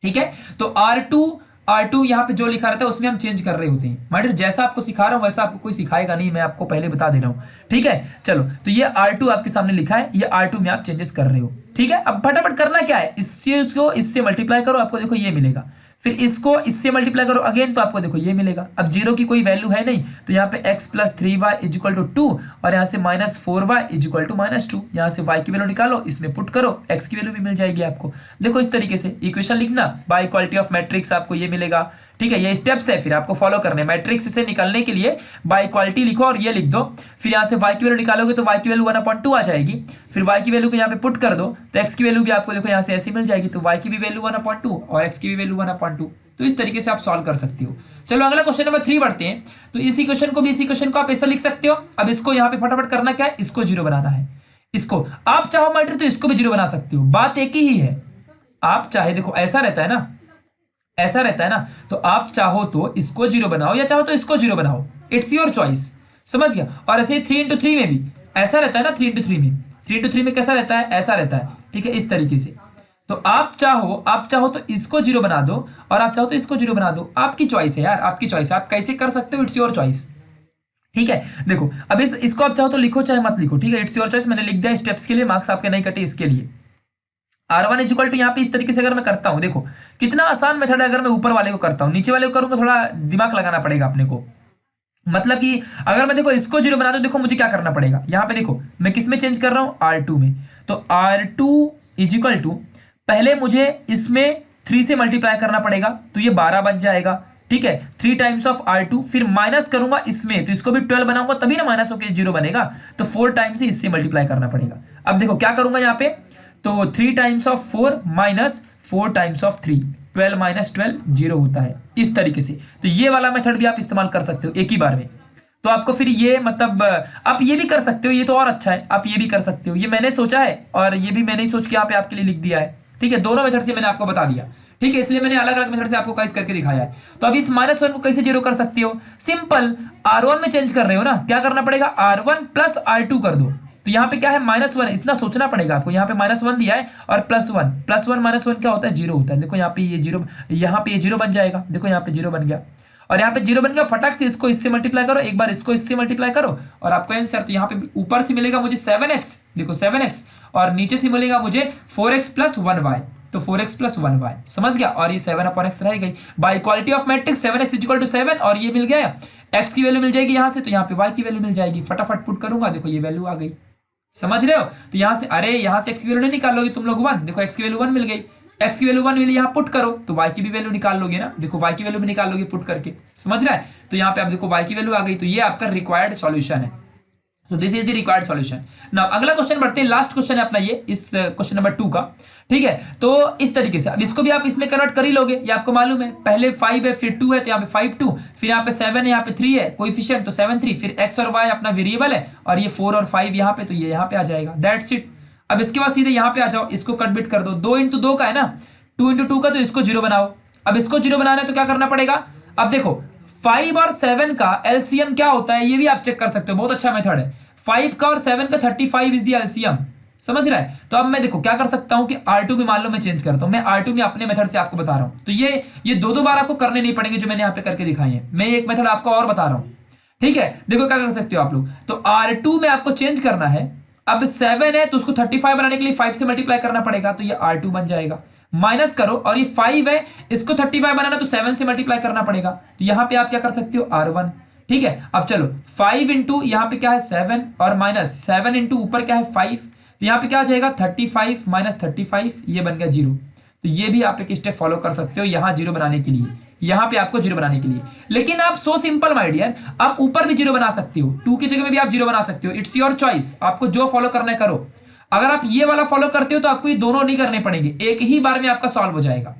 ठीक है, तो R2 यहाँ पे जो लिखा रहता है उसमें हम चेंज कर रहे होते हैं। माइडियर जैसा आपको सिखा रहा हूँ वैसा आपको कोई सिखाएगा नहीं, मैं आपको पहले बता दे रहा हूँ। ठीक है, चलो, तो ये R2 आपके सामने लिखा है, ये R2 में आप चेंजेस कर रहे हो। ठीक है, अब फटाफट करना क्या है, इस चीज को इससे मल्टीप्लाई करो, आपको देखो ये मिलेगा, फिर इसको इससे मल्टीप्लाई करो अगेन, तो आपको देखो ये मिलेगा। अब 0 की कोई वैल्यू है नहीं, तो यहाँ पे x + 3y = 2, और यहाँ से -4y = -2, यहाँ से y की वैल्यू निकालो, इसमें पुट करो, x की वैल्यू भी मिल जाएगी आपको। देखो इस तरीके से इक्वेशन लिखना, बाय इक्वालिटी ऑफ मैट्रिक्स आपको ये मिलेगा। ठीक है, ये स्टेप्स है, फिर आपको फॉलो करने। मैट्रिक्स से निकलने के लिए बाय इक्वालिटी लिखो और ये लिख दो, फिर यहाँ से y की वैल्यू निकालोगे तो y की वैल्यू 1/2 आ जाएगी, फिर y की वैल्यू को यहाँ पे पुट कर दो, तो x की वैल्यू भी आपको देखो यहाँ से ऐसी मिल जाएगी, तो y की भी वैल्यू 1/2 और x की भी वैल्यू 1/2। तो इस तरीके से आप सॉल्व कर सकते हो। चलो अगला क्वेश्चन नंबर 3 बढ़ते हैं। तो इस इक्वेशन को भी, इस इक्वेशन को आप ऐसा लिख सकते हो। अब इसको यहाँ पे फटाफट करना क्या है, इसको 0 बनाना है। इसको आप चाहो माइटर तो इसको भी 0 बना सकते हो, बात एक ही है। आप चाहे, देखो ऐसा रहता है ना, ऐसा रहता है ना, तो आप चाहो तो इसको 0 बनाओ या चाहो तो इसको 0 बनाओ, इट्स योर चॉइस। समझ गया। और ऐसे 3 × 3 में भी ऐसा रहता है ना, 3 × 3 में, 3 × 3 में कैसा रहता है, ऐसा रहता है। ठीक है, इस तरीके से। तो आप चाहो तो इसको 0 बना दो और आप चाहो तो इसको 0 बना दो, आपकी चॉइस है यार, आपकी चॉइस। आप कैसे कर सकते हो, इट्स योर चॉइस। ठीक है, देखो अब इसको आप चाहो तो लिखो चाहे मत लिखो, ठीक है, इट्स योर चॉइस। मैंने लिख दिया स्टेप्स के लिए, मार्क्स आपके नहीं कटे इसके लिए। R1 = यहाँ पे इस तरीके से अगर मैं करता हूं, देखो कितना आसान मेथड है। अगर मैं ऊपर वाले को करता हूं, नीचे वाले को करूंगा थोड़ा दिमाग लगाना पड़ेगा अपने को। मतलब कि अगर मैं देखो इसको 0 बना दूं, देखो मुझे क्या करना पड़ेगा। यहाँ पे देखो मैं किस में चेंज कर रहा हूँ, R2 में। तो R2 = पहले मुझे इसमें 3 से मल्टीप्लाई करना पड़ेगा, तो ये 12 बन जाएगा। ठीक है, 3 टाइम्स ऑफ R2, फिर माइनस करूंगा इसमें, तो इसको भी 12 बनाऊंगा तभी ना माइनस होकर 0 बनेगा। तो 4 टाइम्स ही इससे मल्टीप्लाई करना पड़ेगा। अब देखो क्या करूंगा यहाँ पे, तो 3 times of 4 minus 4 times of 3, 12 - 12 0 होता है, इस तरीके से। तो ये वाला मेथड भी आप इस्तेमाल कर सकते हो एक ही बार में। तो आपको फिर ये मतलब आप ये भी कर सकते हो, ये तो और अच्छा है, आप ये भी कर सकते हो। ये मैंने सोचा है और ये भी मैंने ही सोच के यहाँ पे आपके लिए लिख दिया है। ठीक है, दोनों मेथड से मैंने आपको बता दिया। ठीक है, इसलिए मैंने अलग अलग मेथड से आपको गाइस करके दिखाया है। तो अब इस -1 को कैसे 0 कर सकते हो, सिंपल, R1 में चेंज कर रहे हो ना, क्या करना पड़ेगा, R1 + R2 कर दो। तो यहाँ पे क्या है, -1, इतना सोचना पड़ेगा आपको। यहाँ पे -1 दिया है और +1, +1 - 1 क्या होता है, 0 होता है। देखो यहाँ पे ये 0, यहाँ पे ये 0 बन जाएगा। देखो यहाँ पे 0 बन गया और यहाँ पे 0 बन गया। फटाक से इसको इससे मल्टीप्लाई करो, एक बार इसको इससे मल्टीप्लाई करो और आपको आंसर। तो यहाँ पे ऊपर से मिलेगा मुझे 7x, देखो 7x, और नीचे से मिलेगा मुझे 4x + 1y। तो 4x प्लस 1y, समझ गया। और ये 7/x रह गई। By equality of matrix 7x equal to 7 और ये मिल गया, x की वैल्यू मिल जाएगी यहाँ से, तो यहाँ पे y की वैल्यू मिल जाएगी। फटाफट पुट करूंगा, देखो ये वैल्यू आ गई, समझ रहे हो। तो यहाँ से अरे यहाँ से x की वैल्यू नहीं निकालोगे तुम लोग 1, देखो x की वैल्यू 1 मिल गई, x की वैल्यू 1 मिली, यहाँ पुट करो तो y की भी वैल्यू निकाल लोगे ना, देखो y की वैल्यू भी निकाल लोगे पुट करके, समझ रहा है। तो यहाँ पे आप देखो y की वैल्यू आ गई, तो ये आपका रिक्वायर्ड सॉल्यूशन है। So this is the required solution. Now अगला क्वेश्चन बढ़ते हैं, लास्ट क्वेश्चन है अपना ये, इस क्वेश्चन नंबर 2 का, ठीक है। तो इस तरीके से अब इसको भी आप इसमें कन्वर्ट कर ही लोगे, ये आपको मालूम है। पहले 5 है, फिर 2 है, तो यहाँ पे 5 2, फिर यहाँ पे 7 है, यहाँ पे 3 है कोएफिशिएंट, तो 7 3, फिर x और y अपना वेरिएबल है, और ये 4 और 5 यहाँ पे, तो ये यहाँ पे आ जाएगा, दैट्स इट। अब इसके बाद सीधे यहाँ पे आ जाओ, इसको कट कर दो, 2 इंटू 2 का है ना, 2 इंटू 2 का, तो इसको 0 बनाओ। अब इसको 0 बनाना है तो क्या करना पड़ेगा, अब देखो 5 और 7 का एलसीएम क्या होता है, ये भी आप चेक कर सकते हो, बहुत अच्छा मेथड है। 5 का और 7 का 35 इज द एलसीएम, समझ रहा है। तो अब मैं देखो क्या कर सकता हूं कि R2 में मान लो मैं चेंज करता हूं, मैं R2 में अपने मेथड से आपको बता रहा हूं, तो ये दो बार आपको करने नहीं पड़ेंगे जो मैंने यहाँ पे करके दिखाई है, मैं एक मेथड आपको और बता रहा हूं, ठीक है। देखो क्या कर सकते हो आप लोग, तो R2 में आपको चेंज करना है। अब 7 है तो उसको 35 बनाने के लिए 5 से मल्टीप्लाई करना पड़ेगा, तो ये R2 बन जाएगा। माइनस करो, और ये 5 है, इसको 35 बनाना तो 7 से मल्टीप्लाई करना पड़ेगा, तो यहां पे आप क्या कर सकते हो R1, ठीक है। अब चलो 5 इंटू यहाँ पे क्या है 7, और माइनस 7 इंटू ऊपर क्या है 5, तो यहाँ पे क्या आ जाएगा 35 माइनस 35, ये बन गया 0। तो ये भी आप एक स्टेप फॉलो कर सकते हो यहाँ 0 बनाने के लिए, यहाँ पे आपको 0 बनाने के लिए। लेकिन आप सो सिंपल माय डियर, आप ऊपर भी 0 बना सकते हो, 2 की जगह में भी आप 0 बना सकते हो, इट्स योर चॉइस, आपको जो फॉलो करना है करो। अगर आप ये वाला फॉलो करते हो तो आपको ये दोनों नहीं करने पड़ेंगे, एक ही बार में आपका सॉल्व हो जाएगा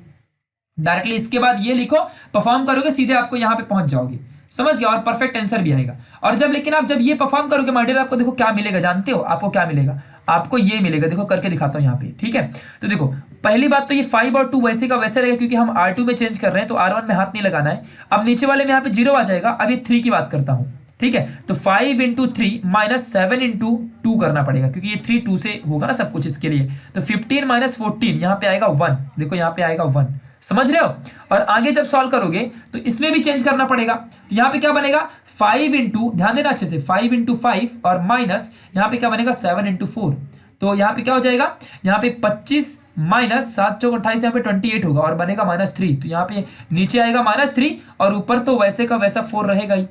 डायरेक्टली। इसके बाद ये लिखो, परफॉर्म करोगे, सीधे आपको यहाँ पे पहुंच जाओगे, समझ गया, और परफेक्ट आंसर भी आएगा। और जब लेकिन आप जब ये परफॉर्म करोगे माय डियर, आपको देखो क्या मिलेगा, जानते हो आपको क्या मिलेगा, आपको ये मिलेगा, देखो करके दिखाता हूं यहाँ पे, ठीक है। तो देखो पहली बात तो ये 5 और 2 वैसे का वैसे रहेगा, क्योंकि हम R2 में चेंज कर रहे हैं, तो R1 में हाथ नहीं लगाना है। अब नीचे वाले में यहाँ पे 0 आ जाएगा। अब ये 3 की बात करता हूं, ठीक है। तो 5 इंटू 3 माइनस 7 इंटू 2 करना पड़ेगा, क्योंकि ये 3 2 से होगा ना सब कुछ इसके लिए। तो 15 माइनस 14 यहाँ पे आएगा 1, देखो यहाँ पे आएगा 1, समझ रहे हो। और आगे जब सॉल्व करोगे तो इसमें भी चेंज करना पड़ेगा, तो यहाँ पे क्या बनेगा 5 इंटू, ध्यान देना अच्छे से, 5 इंटू 5 और माइनस यहाँ पे क्या बनेगा 7 इंटू 4, तो यहाँ पे क्या हो जाएगा, यहाँ पे 25 माइनस 7 चौक 28, यहाँ पे 28 होगा और बनेगा -3। तो यहाँ पे नीचे आएगा -3 और ऊपर तो वैसे का वैसा 4 रहेगा ही।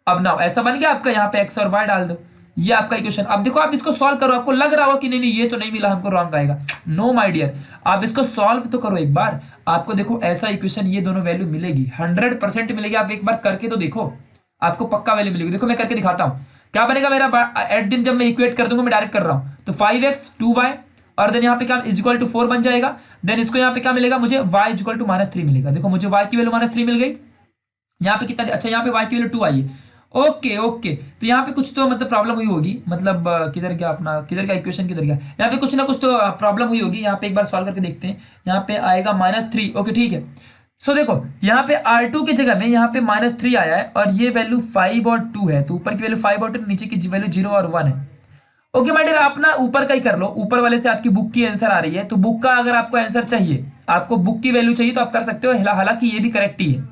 अब ना ऐसा बन गया आपका, यहाँ पे x और y डाल दो, ये आपका इक्वेशन। अब देखो आप इसको सॉल्व करो, आपको लग रहा हो कि नहीं नहीं ये तो नहीं मिला हमको, रॉन्ग आएगा, नो माय डियर, आप इसको सॉल्व तो करो एक बार, आपको देखो ऐसा इक्वेशन ये दोनों वैल्यू मिलेगी, 100% मिलेगी। आप एक बार करके तो देखो, आपको पक्का वैल्यू मिलेगी। देखो मैं करके दिखाता हूं क्या बनेगा मेरा एट दिन, जब मैं इक्वेट कर दूंगा, मैं डायरेक्ट कर रहा हूं, तो 5x 2y और देन यहाँ पे क्या इज इक्वल टू 4 बन जाएगा। देन इसको यहाँ पे क्या मिलेगा मुझे, y इज इक्वल टू -3 मिलेगा। देखो मुझे y की वैल्यू -3 मिल गई, यहाँ पे कितना, अच्छा यहाँ पे y की वैल्यू 2 आई है, ओके ओके। तो यहाँ पे कुछ तो मतलब प्रॉब्लम हुई होगी, मतलब किधर गया अपना, किधर का इक्वेशन किधर गया, यहाँ पे कुछ ना कुछ तो प्रॉब्लम हुई होगी। यहाँ पे एक बार सॉल्व करके देखते हैं, यहाँ पे आएगा -3, ओके ठीक है। सो देखो यहाँ पे R2 की जगह में यहाँ पे -3 आया है, और ये वैल्यू 5 और 2 है, तो ऊपर की वैल्यू 5 और 2, नीचे की वैल्यू 0 और 1 है। ओके माय डियर, आप ना ऊपर का ही कर लो, ऊपर वाले से आपकी बुक की आंसर आ रही है, तो बुक का अगर आपको आंसर चाहिए, आपको बुक की वैल्यू चाहिए, तो आप कर सकते हो। हालांकि ये भी करेक्ट ही है,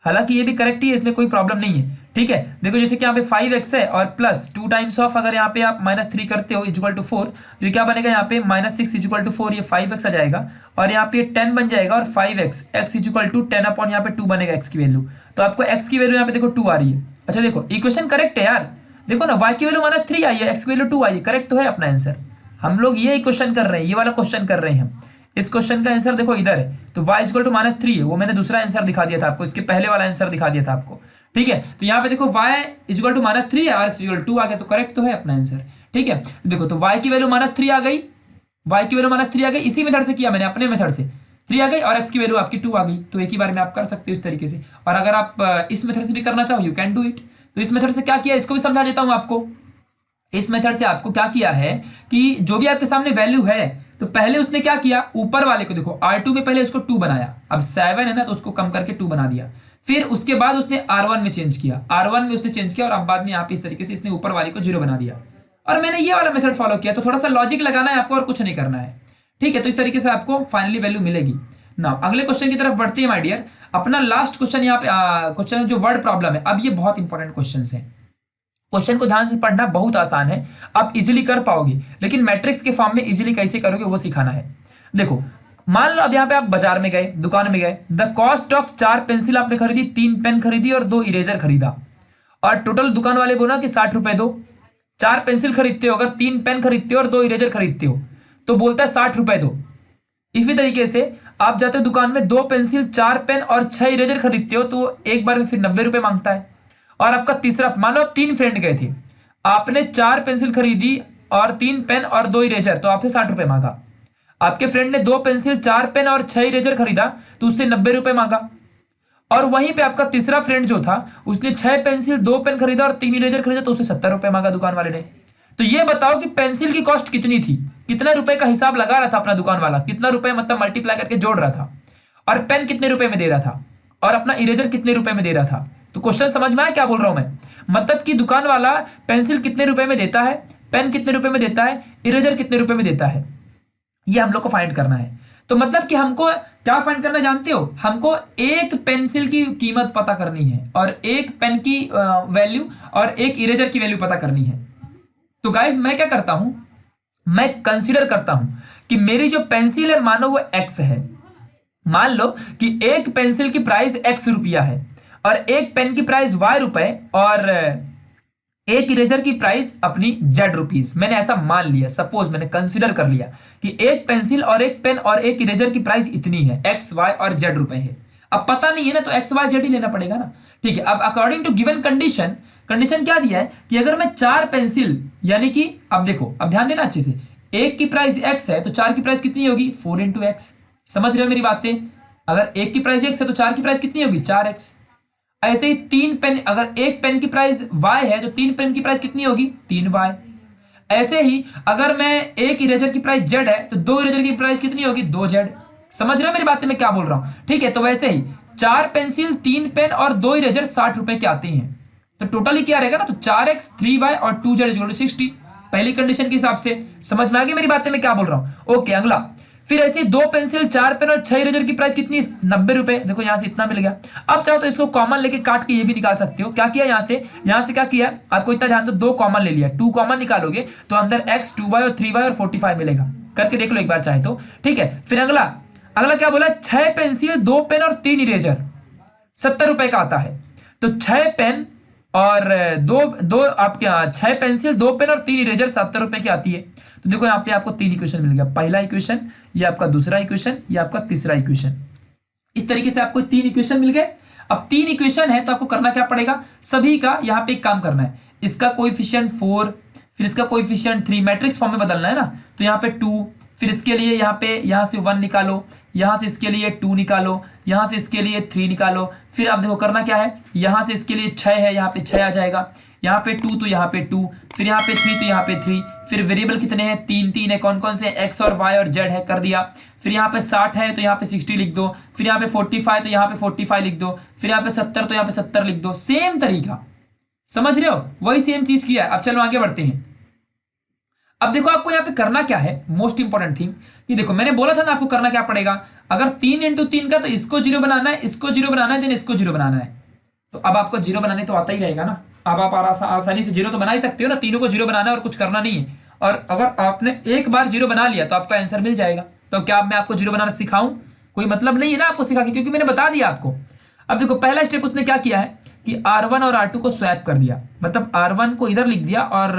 हालांकि ये भी करेक्ट ही है, इसमें कोई प्रॉब्लम नहीं है, ठीक है। देखो जैसे कि यहाँ पे 5x है और प्लस 2 टाइम्स ऑफ, अगर यहाँ पे आप -3 करते हो इक्वल टू 4, तो ये क्या बनेगा, यहाँ पे -6 इक्वल टू 4, ये 5x आ जाएगा, और यहाँ पे 10 बन जाएगा, और 5x x equal to 10 upon यहाँ पे 2 बनेगा x की वैल्यू। तो आपको x की वैल्यू यहाँ पे देखो 2 आ रही है। अच्छा देखो इक्वेशन करेक्ट है यार, देखो ना y की वैल्यू -3 आई है, x की वैल्यू 2 आई है, करेक्ट तो है अपना आंसर। हम लोग ये क्वेश्चन कर रहे हैं, ये वाला क्वेश्चन कर रहे हैं हम, इस क्वेश्चन का आंसर देखो इधर है, तो y इक्वल टू -3 है, वो मैंने दूसरा आंसर दिखा दिया था आपको, इसके पहले वाला आंसर दिखा दिया था आपको, ठीक है। तो यहाँ पे देखो y इक्वल टू -3 है और x इक्वल टू 2 आ गया, तो करेक्ट तो है अपना आंसर, ठीक है। देखो तो y की वैल्यू -3 आ गई, y की वैल्यू -3 आ गई, इसी मेथड से किया मैंने, अपने मेथड से 3 आ गई, और x की वैल्यू आपकी 2 आ गई, तो एक ही बार में आप कर सकते हो इस तरीके से। और अगर आप इस मेथड से भी करना चाहो, यू कैन डू इट। तो इस मेथड से क्या किया, इसको भी समझा देता हूं आपको। इस मेथड से आपको क्या किया है कि जो भी आपके सामने वैल्यू है, तो पहले उसने क्या किया, ऊपर वाले को देखो R2 में पहले उसको 2 बनाया, अब 7 है ना, तो उसको कम करके 2 बना दिया। फिर उसके बाद उसने R1 में चेंज किया, R1 में उसने चेंज किया, और अब बाद में यहाँ पे इस तरीके से इसने ऊपर वाले को 0 बना दिया। और मैंने ये वाला मेथड फॉलो किया, तो थोड़ा सा लॉजिक लगाना है आपको और कुछ नहीं करना है, ठीक है। तो इस तरीके से आपको फाइनली वैल्यू मिलेगी ना। अगले क्वेश्चन की तरफ बढ़ते हैं माय डियर, अपना लास्ट क्वेश्चन यहाँ पे क्वेश्चन जो वर्ड प्रॉब्लम है। अब ये बहुत इंपॉर्टेंट क्वेश्चन है, क्वेश्चन को ध्यान से पढ़ना, बहुत आसान है, आप इजीली कर पाओगे, लेकिन मैट्रिक्स के फॉर्म में इजीली कैसे करोगे वो सिखाना है। देखो मान लो अब यहाँ पे आप बाजार में गए, दुकान में गए, द कॉस्ट ऑफ 4 पेंसिल आपने खरीदी, 3 पेन खरीदी और 2 इरेजर खरीदा, और टोटल दुकान वाले बोला कि 60 रुपए दो। 4 पेंसिल खरीदते हो, अगर 3 पेन खरीदते हो और 2 इरेजर खरीदते हो तो बोलता है 60 रुपए दो। इसी तरीके से आप जाते हो दुकान में, 2 पेंसिल, 4 पेन और 6 इरेजर खरीदते हो तो एक बार में फिर 90 रुपए मांगता है। और आपका तीसरा, मान लो आप 3 फ्रेंड गए थे, आपने 4 पेंसिल खरीदी और 3 पेन और 2 इरेजर, तो आपसे 60 रुपए मांगा। आपके फ्रेंड ने 2 पेंसिल, 4 पेन और 6 इरेजर खरीदा तो उससे 90 रुपए मांगा। और वहीं पे आपका तीसरा फ्रेंड जो था, उसने 6 पेंसिल, 2 पेन खरीदा और 3 इरेजर खरीदा तो उसे 70 रुपए मांगा दुकान वाले ने। तो ये बताओ कि पेंसिल की कॉस्ट कितनी थी, कितना रुपए का हिसाब लगा रहा था अपना दुकान वाला, कितना रुपए मतलब मल्टीप्लाई करके जोड़ रहा था, और पेन कितने रुपए में दे रहा था, और अपना इरेजर कितने रुपए में दे रहा था। तो क्वेश्चन समझ में आया क्या बोल रहा हूं मैं? मतलब कि दुकान वाला पेंसिल कितने रुपए में देता है, पेन कितने रुपए में देता है, इरेजर कितने रुपए में देता है, ये हम लोग को फाइंड करना है। तो मतलब कि हमको क्या फाइंड करना जानते हो? हमको एक पेंसिल की कीमत पता करनी है और एक पेन की वैल्यू और एक इरेजर की वैल्यू पता करनी है। तो गाइज मैं क्या करता हूं, मैं कंसीडर करता हूं कि मेरी जो पेंसिल है मानो वो एक्स है। मान लो कि एक पेंसिल की प्राइस एक्स रुपया है और एक पेन की प्राइस वाई रुपए और एक इरेजर की प्राइस अपनी जेड रुपीज। मैंने ऐसा मान लिया, सपोज मैंने कंसीडर कर लिया कि एक पेंसिल और एक पेन और एक इरेजर की प्राइस इतनी है, एक्स वाई और जेड रुपए है। अब पता नहीं है ना, तो एक्स वाई जेड ही लेना पड़ेगा ना। ठीक है, अब according to given condition, condition क्या दिया है कि अगर मैं 4 पेंसिल, यानी कि अब देखो, अब ध्यान देना अच्छे से, एक की प्राइस एक्स है तो 4 की प्राइस कितनी होगी, 4 इंटू एक्स। समझ रहे हो मेरी बातें? अगर एक की प्राइस एक्स है तो 4 की प्राइस कितनी होगी, 4x। ऐसे ही 3 पेन, अगर एक पेन की प्राइस y है तो 3 पेन की प्राइस कितनी होगी, 3y। ऐसे ही अगर मैं एक इरेजर की प्राइस z है तो 2 इरेजर की प्राइस कितनी होगी, 2z। समझ रहे हो मेरी बातें मैं क्या बोल रहा हूं? ठीक है, तो वैसे ही 4 पेंसिल, 3 पेन और 2 इरेजर 60 रुपए के आते हैं। तो टोटली क्या रहेगा ना, तो 4x, 3y और 2z इक्वल टू 60। पहली कंडीशन के हिसाब से समझ में आ गई मेरी बातें मैं क्या बोल रहा हूं? ओके, अगला। फिर ऐसे 2 पेंसिल, 4 पेन और 6 इरेजर की प्राइस कितनी, 90 रुपए। देखो यहां से इतना मिल गया। अब चाहो तो इसको कॉमन लेके काट के ये भी निकाल सकते हो। क्या किया यहां से क्या किया, आपको इतना ध्यान दो, 2 कॉमन ले लिया, 2 कॉमन निकालोगे तो अंदर x, 2y और 3y और 45 मिलेगा। करके देख लो एक बार चाहे तो। ठीक है, फिर अगला, अगला क्या बोला, 6 पेंसिल, 2 पेन और 3 इरेजर 70 रुपए का आता है। तो 6 पेन और दो दो आपके 6 पेंसिल, 2 पेन और 3 इरेजर 70 रुपए की आती है। तो देखो यहाँ पे आपको 3 इक्वेशन मिल गया, पहला इक्वेशन, ये आपका दूसरा इक्वेशन, ये आपका तीसरा इक्वेशन। इस तरीके से आपको 3 इक्वेशन मिल गए। अब 3 इक्वेशन है तो आपको करना क्या पड़ेगा, सभी का यहाँ पे एक काम करना है, इसका कोएफिशिएंट 4, फिर इसका कोएफिशिएंट 3, मैट्रिक्स फॉर्म में बदलना है ना। तो यहाँ पे 2, फिर इसके लिए यहाँ पे, यहाँ से 1 निकालो, यहाँ से इसके लिए 2 निकालो, यहाँ से इसके लिए 3 निकालो। फिर आप देखो करना क्या है, यहाँ से इसके लिए 6 है, यहाँ पे 6 आ जाएगा, यहाँ पे 2 तो यहाँ पे 2, फिर यहाँ पे 3 तो यहाँ पे 3। फिर वेरिएबल कितने हैं, 3 है, कौन कौन से, एक्स और वाई और जेड है, कर दिया। फिर यहाँ पे 60 है तो यहाँ पे 60 लिख दो, फिर यहाँ पे 45 तो यहाँ पे 45 लिख दो, फिर यहाँ पे 70 तो यहाँ पे 70 लिख दो। सेम तरीका, समझ रहे हो, वही सेम चीज किया है। अब चलो आगे बढ़ते हैं। अब देखो आपको यहाँ पे करना क्या है, मोस्ट इंपॉर्टेंट थिंग, कि देखो मैंने बोला था ना आपको करना क्या पड़ेगा, अगर 3 इंटू 3 का, तो इसको 0 बनाना है, इसको 0 बनाना है, देन इसको 0 बनाना है। तो अब आपको 0 बनाने तो आता ही रहेगा ना। अब आप आसानी से 0 तो बना ही सकते हो ना, तीनों को 0 बनाना है और कुछ करना नहीं है। और अगर आपने एक बार 0 बना लिया तो आपका आंसर मिल जाएगा। तो क्या मैं आपको 0 बनाना सिखाऊं? कोई मतलब नहीं है ना आपको सिखा के, क्योंकि मैंने बता दिया आपको। अब देखो पहला स्टेप उसने क्या किया है कि R1 और R2 को स्वैप कर दिया, मतलब R1 को इधर लिख दिया और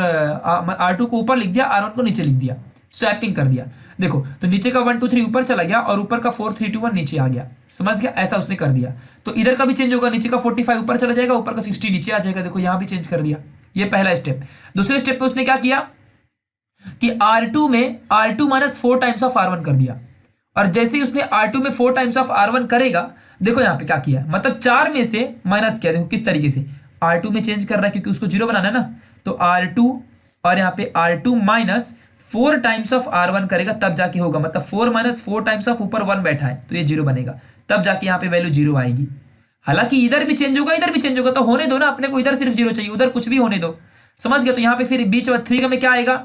R2 को ऊपर लिख दिया, R1 को नीचे लिख दिया, स्वैपिंग कर दिया। देखो तो नीचे का 1 2 3 ऊपर चला गया और ऊपर का 4 3 2 1 नीचे आ गया। समझ गया, ऐसा उसने कर दिया। तो इधर का भी चेंज होगा, नीचे का 45 ऊपर चला जाएगा, ऊपर का 60 नीचे आ जाएगा। देखो यहाँ भी चेंज कर दिया, ये पहला स्टेप। दूसरे स्टेप पे उसने क्या किया कि R2 में R2 minus 4 times of R1 कर दिया, और जैसे ही उसने R2 में 4 टाइम्स ऑफ R1 करेगा, देखो यहाँ पे क्या किया, मतलब 4 में से माइनस किया। देखो किस तरीके से R2 में चेंज कर रहा है, क्योंकि उसको 0 बनाना है ना। तो R2 और यहाँ पे R2 minus 4 times of R1 करेगा, तब जाके होगा, मतलब 4 माइनस 4 टाइम्स ऑफ ऊपर 1 बैठा है तो ये 0 बनेगा, तब जाके यहाँ पे वैल्यू 0 आएगी। हालांकि इधर भी चेंज होगा, इधर भी चेंज होगा, तो होने दो ना, अपने को इधर सिर्फ 0 चाहिए, उधर कुछ भी होने दो। समझ गया। तो यहाँ पे फिर बीच में 3 में क्या आएगा,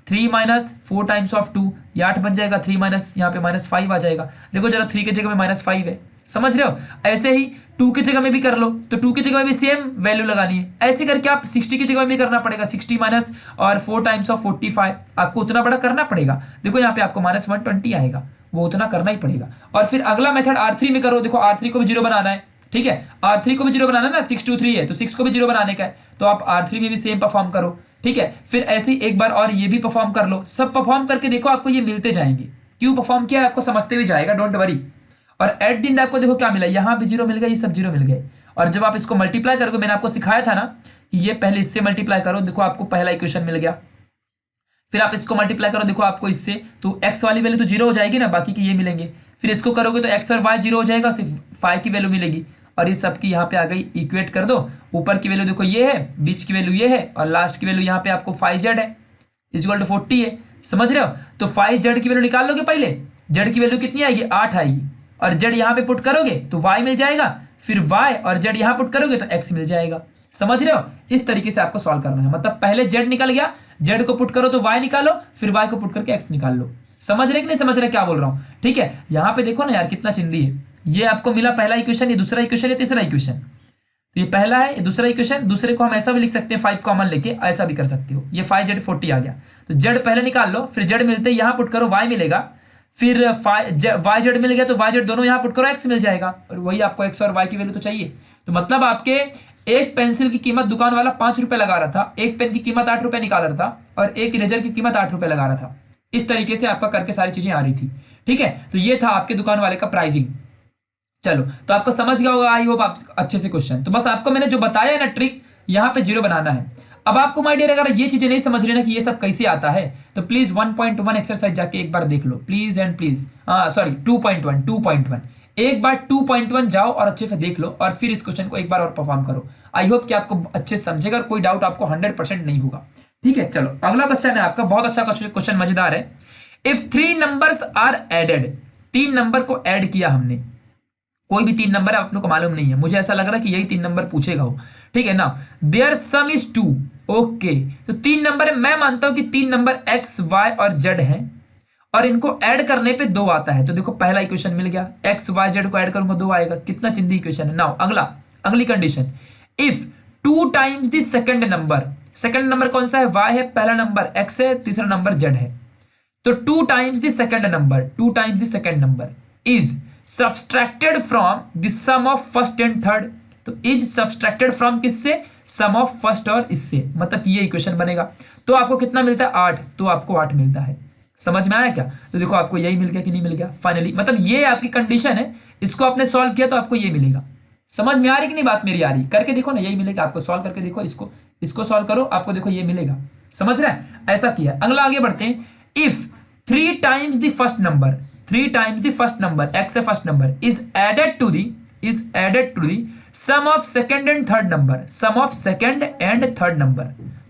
3 माइनस 4 टाइम्स ऑफ 2, ये 8 बन जाएगा। 3 माइनस यहाँ पे -5 आ जाएगा। देखो जरा 3 की जगह में -5 है, समझ रहे हो। ऐसे ही 2 की जगह में भी कर लो, तो 2 की जगह में भी सेम वैल्यू लगानी है। ऐसे करके आप 60 की जगह में भी करना पड़ेगा, 60 माइनस और 4 टाइम्स ऑफ 45, आपको उतना बड़ा करना पड़ेगा। देखो यहाँ पे आपको -120 आएगा, वो उतना करना ही पड़ेगा। और फिर अगला मेथड R3 में करो, देखो R3 को भी जीरो बनाना है, ठीक है, R3 को भी जीरो बनाना है ना, 6 2 3 है तो 6 को भी जीरो बनाने का है, तो आप R3 में भी सेम परफॉर्म करो, ठीक है। फिर ऐसे ही एक बार और ये भी परफॉर्म कर लो, सब परफॉर्म करके देखो आपको ये मिलते जाएंगे। क्यों परफॉर्म किया है आपको समझते भी जाएगा, डोंट वरी। और एट द एंड आपको देखो क्या मिला, यहाँ भी जीरो मिल गया, ये सब जीरो मिल गए। और जब आप इसको मल्टीप्लाई करोगे, मैंने आपको सिखाया था ना कि ये पहले इससे मल्टीप्लाई करो, देखो आपको पहला इक्वेशन मिल गया। फिर आप इसको मल्टीप्लाई करो, देखो आपको इससे तो x वाली वैल्यू तो जीरो हो जाएगी ना, बाकी के ये मिलेंगे। फिर इसको करोगे तो x और y जीरो हो जाएगा, सिर्फ फाइव की वैल्यू मिलेगी। और इस सब की यहाँ पे आ गई, इक्वेट कर दो। ऊपर की वैल्यू देखो ये है, बीच की वैल्यू ये है, और लास्ट की वैल्यू यहाँ पे आपको 5z है इक्वल टू 40 है। समझ रहे हो? तो 5z की वैल्यू निकाल लोगे पहले, z की वैल्यू कितनी आएगी 8 आएगी, और z यहाँ पे पुट करोगे तो y मिल जाएगा, फिर y और z यहाँ पुट करोगे तो x मिल जाएगा। समझ रहे हो? इस तरीके से आपको सॉल्व करना है, मतलब पहले z निकल गया, z को पुट करो तो y निकालो, फिर y को पुट करके x निकाल लो। समझ रहे कि नहीं समझ रहे क्या बोल रहा हूँ? ठीक है, यहाँ पे देखो ना यार कितना चिंदी है। ये आपको मिला पहला इक्वेशन, ये दूसरा इक्वेशन, ये तीसरा इक्वेशन। तो ये पहला है, ये दूसरा इक्वेशन, दूसरे को हम ऐसा भी लिख सकते हैं 5 कॉमन लेके, ऐसा भी कर सकते हो। ये 5z 40 आ गया, तो z पहले निकाल लो, फिर z मिलते यहाँ पुट करो y मिलेगा, फिर yz मिल गया तो yz दोनों यहाँ पुट करो x मिल जाएगा, और वही आपको x और y की वैल्यू तो चाहिए। तो मतलब आपके एक पेंसिल की कीमत दुकान वाला 5 रुपए लगा रहा था, एक पेन की कीमत 8 रुपए निकाल रहा था, और एक इरेजर की कीमत 8 रुपए लगा रहा था। इस तरीके से आपका करके सारी चीजें आ रही थी, ठीक है। तो ये था आपके दुकान वाले का प्राइसिंग। चलो, तो आपको समझ गया होगा आई होप आप अच्छे से क्वेश्चन। तो बस आपको मैंने जो बताया है ना ट्रिक, यहाँ पे जीरो बनाना है। अब आपको माय डियर अगर ये चीजें नहीं समझ रही ना कि ये सब कैसे आता है, तो प्लीज 1.1 एक्सरसाइज जाके एक बार देख लो प्लीज एंड प्लीज। सॉरी 2.1 एक बार 2.1 जाओ और अच्छे से देख लो, और फिर इस क्वेश्चन को एक बार और परफॉर्म करो। आई होप कि आपको अच्छे से समझेगा, कोई डाउट आपको 100% नहीं होगा, ठीक है। चलो अगला क्वेश्चन है आपका, बहुत अच्छा क्वेश्चन, मजेदार है। If 3 numbers are added, 3 number को ऐड किया हमने, कोई भी 3 नंबर है, आप लोग को मालूम नहीं है, मुझे ऐसा लग रहा है कि यही 3 नंबर पूछेगा वो, ठीक है ना। There sum is 2, okay. तो 3 नंबर है, मैं मानता हूं कि 3 नंबर x y और z है, और इनको ऐड करने पे 2 आता है। तो देखो पहला इक्वेशन मिल गया, x y z को ऐड करूंगा 2 आएगा, कितना चिंदी इक्वेशन है। नाउ अगली condition, if 2 times the second number कौन सा है, y है, पहला नंबर x है, तीसरा नंबर z है। तो 2 times the second number is subtracted from the sum of first and third. तो इज सब्सट्रैक्टेड फ्रॉम किससे, सम ऑफ फर्स्ट और इससे, मतलब ये इक्वेशन बनेगा। तो आपको कितना मिलता है 8, तो आपको 8 मिलता है। समझ में आया क्या? तो देखो आपको यही मिल गया कि नहीं मिल गया फाइनली, मतलब ये आपकी कंडीशन है, इसको आपने सॉल्व किया तो आपको ये मिलेगा। समझ में आ रही कि नहीं बात मेरी? आ रही, करके देखो ना, यही मिलेगा आपको। सॉल्व करके देखो, इसको सॉल्व करो, आपको देखो ये मिलेगा। समझ रहे हैं? ऐसा किया। अगला आगे बढ़ते हैं। If 3 times the first number x है first number is added to the sum of second and third number,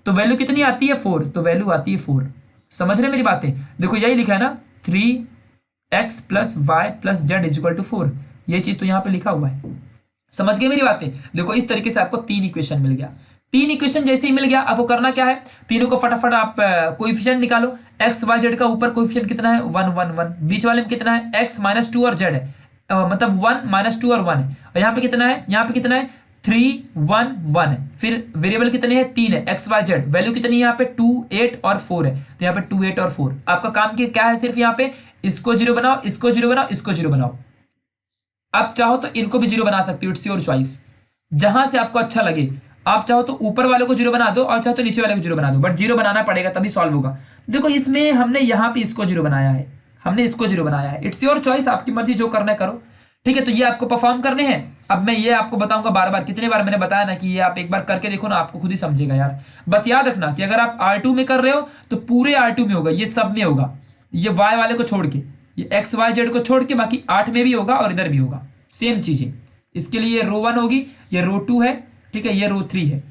तो वैल्यू कितनी आती है 4, तो वैल्यू आती है 4। समझ रहे मेरी बातें? देखो यही लिखा है ना, 3x plus y plus z equal to 4, ये चीज तो यहाँ पे लिखा हुआ है। समझ गए मेरी बातें? देखो इस तरीके से आपको 3 इक्वेशन मिल गया। 3 इक्वेशन जैसे ही मिल गया, आपको करना क्या है, तीनों को फटाफट आप कोएफिशिएंट निकालो। x y z का ऊपर कोएफिशिएंट कितना है 1 1 1, बीच वाले में कितना है x माइनस 2 और z है, मतलब 1 माइनस 2 और 1 है, और यहाँ पे कितना है 3 1 1 है। फिर वेरिएबल कितने हैं 3 है, x y z, वैल्यू कितनी है यहाँ पे 2 8 और 4 है, तो यहाँ पे 2 8 और 4। आपका काम क्या है, सिर्फ यहाँ पे इसको जीरो बनाओ, इसको जीरो बनाओ, इसको जीरो बनाओ। आप चाहो तो इनको भी जीरो बना सकते हो, इट्स योर चॉइस, जहां से आपको अच्छा लगे। आप चाहो तो ऊपर वाले को जीरो बना दो, और चाहो तो नीचे वाले को जीरो बना दो, बट जीरो बनाना पड़ेगा तभी सॉल्व होगा। देखो इसमें हमने यहाँ पे इसको जीरो बनाया है, इट्स योर चॉइस, आपकी मर्जी, जो करना है करो, ठीक है। तो ये आपको परफॉर्म करने हैं। अब मैं ये आपको बताऊंगा बार बार, कितने बार मैंने बताया ना कि ये आप एक बार करके देखो ना, आपको खुद ही समझेगा यार। बस याद रखना कि अगर आप R2 में कर रहे हो तो पूरे R2 में होगा, ये सब में होगा, ये y वाले को छोड़ के, ये x y z को छोड़ के, बाकी 8 में भी होगा और इधर भी होगा, सेम चीज है। इसके लिए ये रो 1 होगी, ये रो 2 है, ठीक है, ये रो 3 है,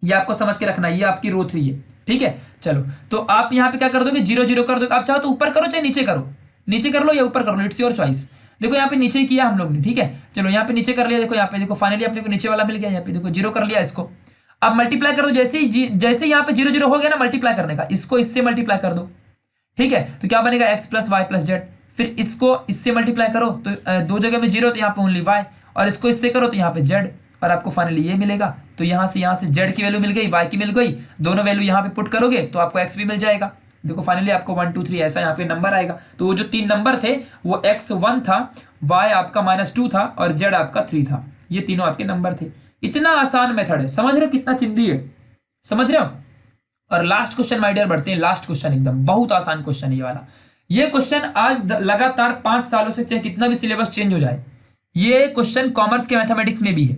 ये आपको समझ के रखना है, ये आपकी रो 3 है, ठीक है। चलो, तो आप यहाँ पे क्या कर दोगे, 0 0 कर दोगे। आप चाहो तो ऊपर करो चाहे नीचे करो, नीचे कर लो या ऊपर कर लो, इट्स योर चॉइस। देखो यहाँ पे नीचे ही किया हम लोग ने, ठीक है। चलो यहाँ पे नीचे कर लिया, देखो यहाँ पे देखो फाइनली अपने को नीचे वाला मिल गया, यहाँ पे देखो 0 कर लिया इसको। अब मल्टीप्लाई कर दो, जैसे यहाँ पे 0 0 हो गया ना मल्टीप्लाई करने का, इसको इससे मल्टीप्लाई कर दो, ठीक है। तो क्या बनेगा x plus y plus z, फिर इसको इससे मल्टीप्लाई करो तो 2 जगह में 0, तो यहाँ पे ओनली y, और इसको इससे करो तो यहाँ पे z, और आपको फाइनली ये मिलेगा। तो यहाँ से z की वैल्यू मिल गई, y की मिल गई, दोनों वैल्यू यहाँ पे पुट करोगे तो आपको x भी मिल जाएगा। देखो फाइनली आपको 1 2 3 ऐसा यहाँ पे नंबर आएगा। तो वो जो 3 नंबर थे वो x1 था, y आपका -2 था और z आपका 3 था। ये तीनों आपके नंबर थे। इतना आसान मेथड है, समझ रहे हो कितना चिंदी है, समझ रहे हो। और लास्ट क्वेश्चन माय डियर, बढ़ते हैं लास्ट क्वेश्चन, एकदम बहुत आसान क्वेश्चन है ये वाला। ये क्वेश्चन आज लगातार 5 सालों से, चाहे कितना भी सिलेबस चेंज हो जाए, ये क्वेश्चन कॉमर्स के मैथमेटिक्स में भी है,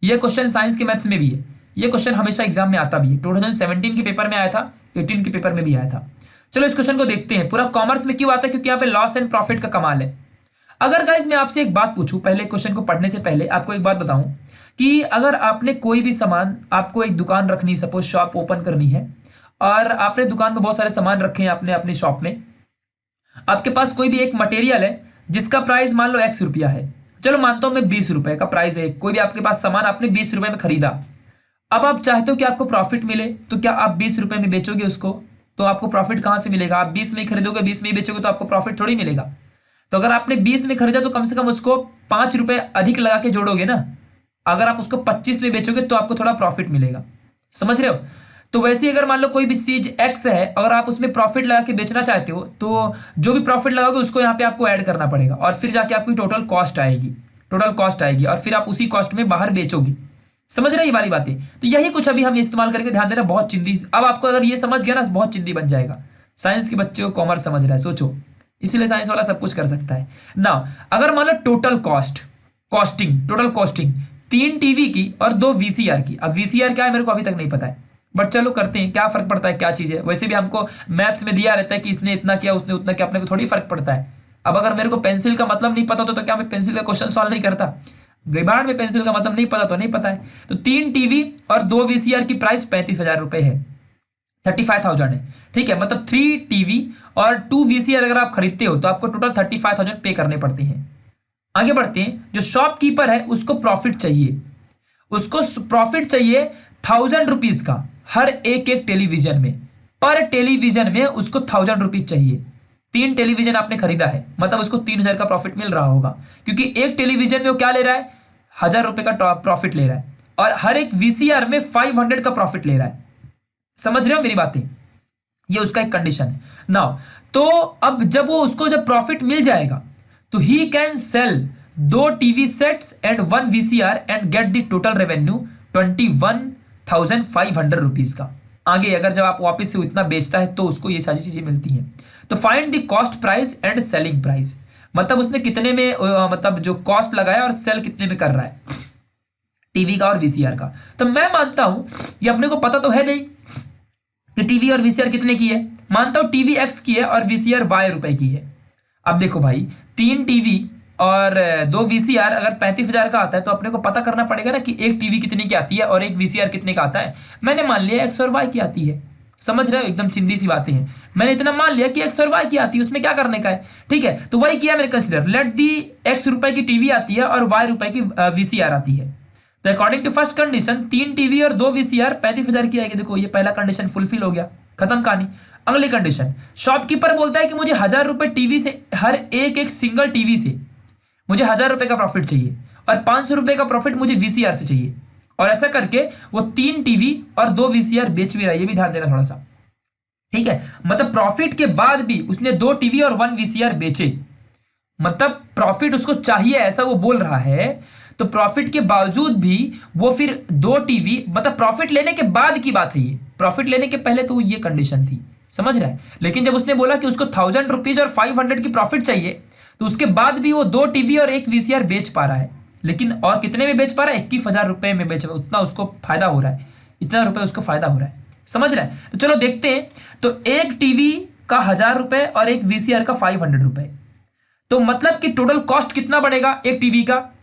ये क्वेश्चन साइंस के मैथ्स में भी है, ये क्वेश्चन हमेशा एग्जाम में आता भी है। 2017 के पेपर में आया था, 18 के पेपर में भी आया था। चलो इस क्वेश्चन को देखते हैं। पूरा कॉमर्स में क्यों आता है? क्योंकि यहाँ पे लॉस एंड प्रॉफिट का कमाल है। अगर गाइस मैं आपसे एक बात पूछूं, पहले क्वेश्चन को पढ़ने से पहले आपको एक बात बताऊं कि अगर आपने कोई भी सामान, आपको एक दुकान रखनी, सपोज शॉप ओपन करनी है, और आपने दुकान में बहुत सारे सामान रखे हैं आपने अपनी शॉप में, आपके पास कोई भी एक मटेरियल है जिसका प्राइस मान लो x रुपया है, चलो मानता हूं मैं 20 रुपए का प्राइस है, कोई भी आपके पास सामान आपने 20 रुपए में खरीदा। अब आप चाहते हो कि आपको प्रॉफिट मिले, तो क्या आप 20 रुपए में बेचोगे उसको? तो आपको प्रॉफिट कहां से मिलेगा? आप 20 में खरीदोगे, 20 में ही बेचोगे, तो आपको प्रॉफिट थोड़ी मिलेगा। तो अगर आपने 20 में खरीदा तो कम से कम उसको 5 रुपए अधिक लगा के जोड़ोगे ना। अगर आप उसको 25 में बेचोगे तो आपको थोड़ा प्रॉफिट मिलेगा, समझ रहे हो। तो वैसे ही अगर मान लो कोई भी चीज x है, अगर आप उसमें प्रॉफिट लगा के बेचना चाहते हो, तो जो भी प्रॉफिट लगाओगे उसको यहाँ पे आपको ऐड करना पड़ेगा, और फिर जाके आपकी टोटल कॉस्ट आएगी, और फिर आप उसी कॉस्ट में बाहर बेचोगे। समझ रहे ये वाली बातें? तो यही कुछ अभी हम इस्तेमाल करके, ध्यान देना, बहुत चिंदी। अब आपको अगर ये समझ गया ना, बहुत चिंदी बन जाएगा। साइंस के बच्चे को कॉमर्स समझ रहा है, सोचो, इसीलिए साइंस वाला सब कुछ कर सकता है ना। अगर मान लो टोटल कॉस्टिंग 3 टीवी की और 2 वीसीआर की। अब वीसीआर क्या है मेरे को अभी तक नहीं पता है, बट चलो करते हैं, क्या फर्क पड़ता है क्या चीज है। वैसे भी हमको मैथ्स में दिया रहता है कि इसने इतना किया, उसने उतना किया, अपने को थोड़ी फर्क पड़ता है। अब अगर मेरे को पेंसिल का मतलब नहीं पता तो क्या मैं पेंसिल का क्वेश्चन सॉल्व नहीं करता? गैबार्ड में पेंसिल का मतलब नहीं पता तो नहीं पता है। तो 3 टीवी और 2 वीसीआर की प्राइस 35,000 रुपए है, 35,000 है, ठीक है। मतलब 3 टीवी और 2 वीसीआर अगर आप खरीदते हो तो आपको टोटल 35,000 पे करने पड़ते हैं। आगे बढ़ते हैं। जो शॉपकीपर है उसको प्रॉफिट चाहिए, 1,000 रुपीज का हर एक टेलीविजन में, पर टेलीविजन में उसको 1,000 रुपीज चाहिए। 3 टेलीविजन आपने खरीदा है, मतलब उसको 3,000 का प्रॉफिट मिल रहा होगा, क्योंकि एक टेलीविजन में वो क्या ले रहा है, 1,000 रुपए का प्रॉफिट ले रहा है, और हर एक वीसीआर में 500 का प्रॉफिट ले रहा है। समझ रहे हो मेरी बातें? ये उसका एक कंडीशन है नाउ। तो अब जब वो उसको जब प्रॉफिट मिल जाएगा तो he can sell 2 TV sets and 1 VCR and get the total revenue 21,500 rupees का। आगे अगर जब आप वापस से उतना बेचता है तो उसको ये सारी चीजें मिलती हैं। तो find the cost price and selling price, मतलब उसने कितने में मतलब जो कॉस्ट लगाया और सेल कितने में कर रहा है टीवी का और वीसीआर का। तो मैं मानता हूं ये अपने को पता तो है नहीं कि टीवी और वीसीआर कितने की है। मानता हूं टीवी x की है और वीसीआर y रुपए की है। अब देखो भाई, 3 टीवी और 2 वीसीआर अगर 35,000 का आता है तो अपने को पता करना पड़ेगा ना कि एक टीवी कितने की आती है और एक वीसीआर कितने का आता है। मैंने मान लिया x और y की आती है, समझ रहे हो, एकदम चिंदी सी बातें हैं। मैंने इतना मान लिया कि x और y की आती है, उसमें क्या करने का है, ठीक है। तो वही किया मैंने कंसिडर, लेट दी x रुपए की टीवी आती है और y रुपए की वीसीआर आती है। तो according to first condition 3 TV और 2 वीसीआर 35,000 की आएगी। देखो ये पहला कंडीशन फुलफिल हो गया, खत्म कहानी। अगली कंडीशन, शॉपकीपर बोलता है कि मुझे 1,000 रुपए टीवी से, हर एक सिंगल टीवी से मुझे 1,000 रुपए का प्रॉफिट चाहिए और 500 रुपए का प्रॉफिट मुझे वीसीआर से चाहिए। और ऐसा करके वो 3 टीवी और 2 वीसीआर बेच भी रहा है, ये भी ध्यान देना थोड़ा सा, ठीक है। मतलब प्रॉफिट के बाद भी उसने 2 टीवी और 1 वीसीआर बेचे, मतलब प्रॉफिट उसको चाहिए ऐसा वो बोल रहा है। तो प्रॉफिट के बावजूद भी वो फिर 2 टीवी, मतलब प्रॉफिट लेने के बाद की बात है ये, प्रॉफिट लेने के पहले तो ये कंडीशन थी, समझ रहा है। लेकिन जब उसने बोला कि उसको 1,000 रुपीज और 500 की प्रॉफिट चाहिए, तो उसके बाद भी वो 2 टीवी और 1 वीसीआर बेच पा रहा है। लेकिन और कितने में बेच पा रहा है, 21,000 रुपए में बेच, उतना उसको फायदा हो रहा है, इतना रुपए उसको फायदा हो रहा है, समझ रहा है। तो चलो देखते हैं। तो एक टीवी का 1,000 रुपए और एक वीसीआर का 500 रुपए, तो मतलब कि टोटल कॉस्ट कितना बढ़ेगा एक टीवी का।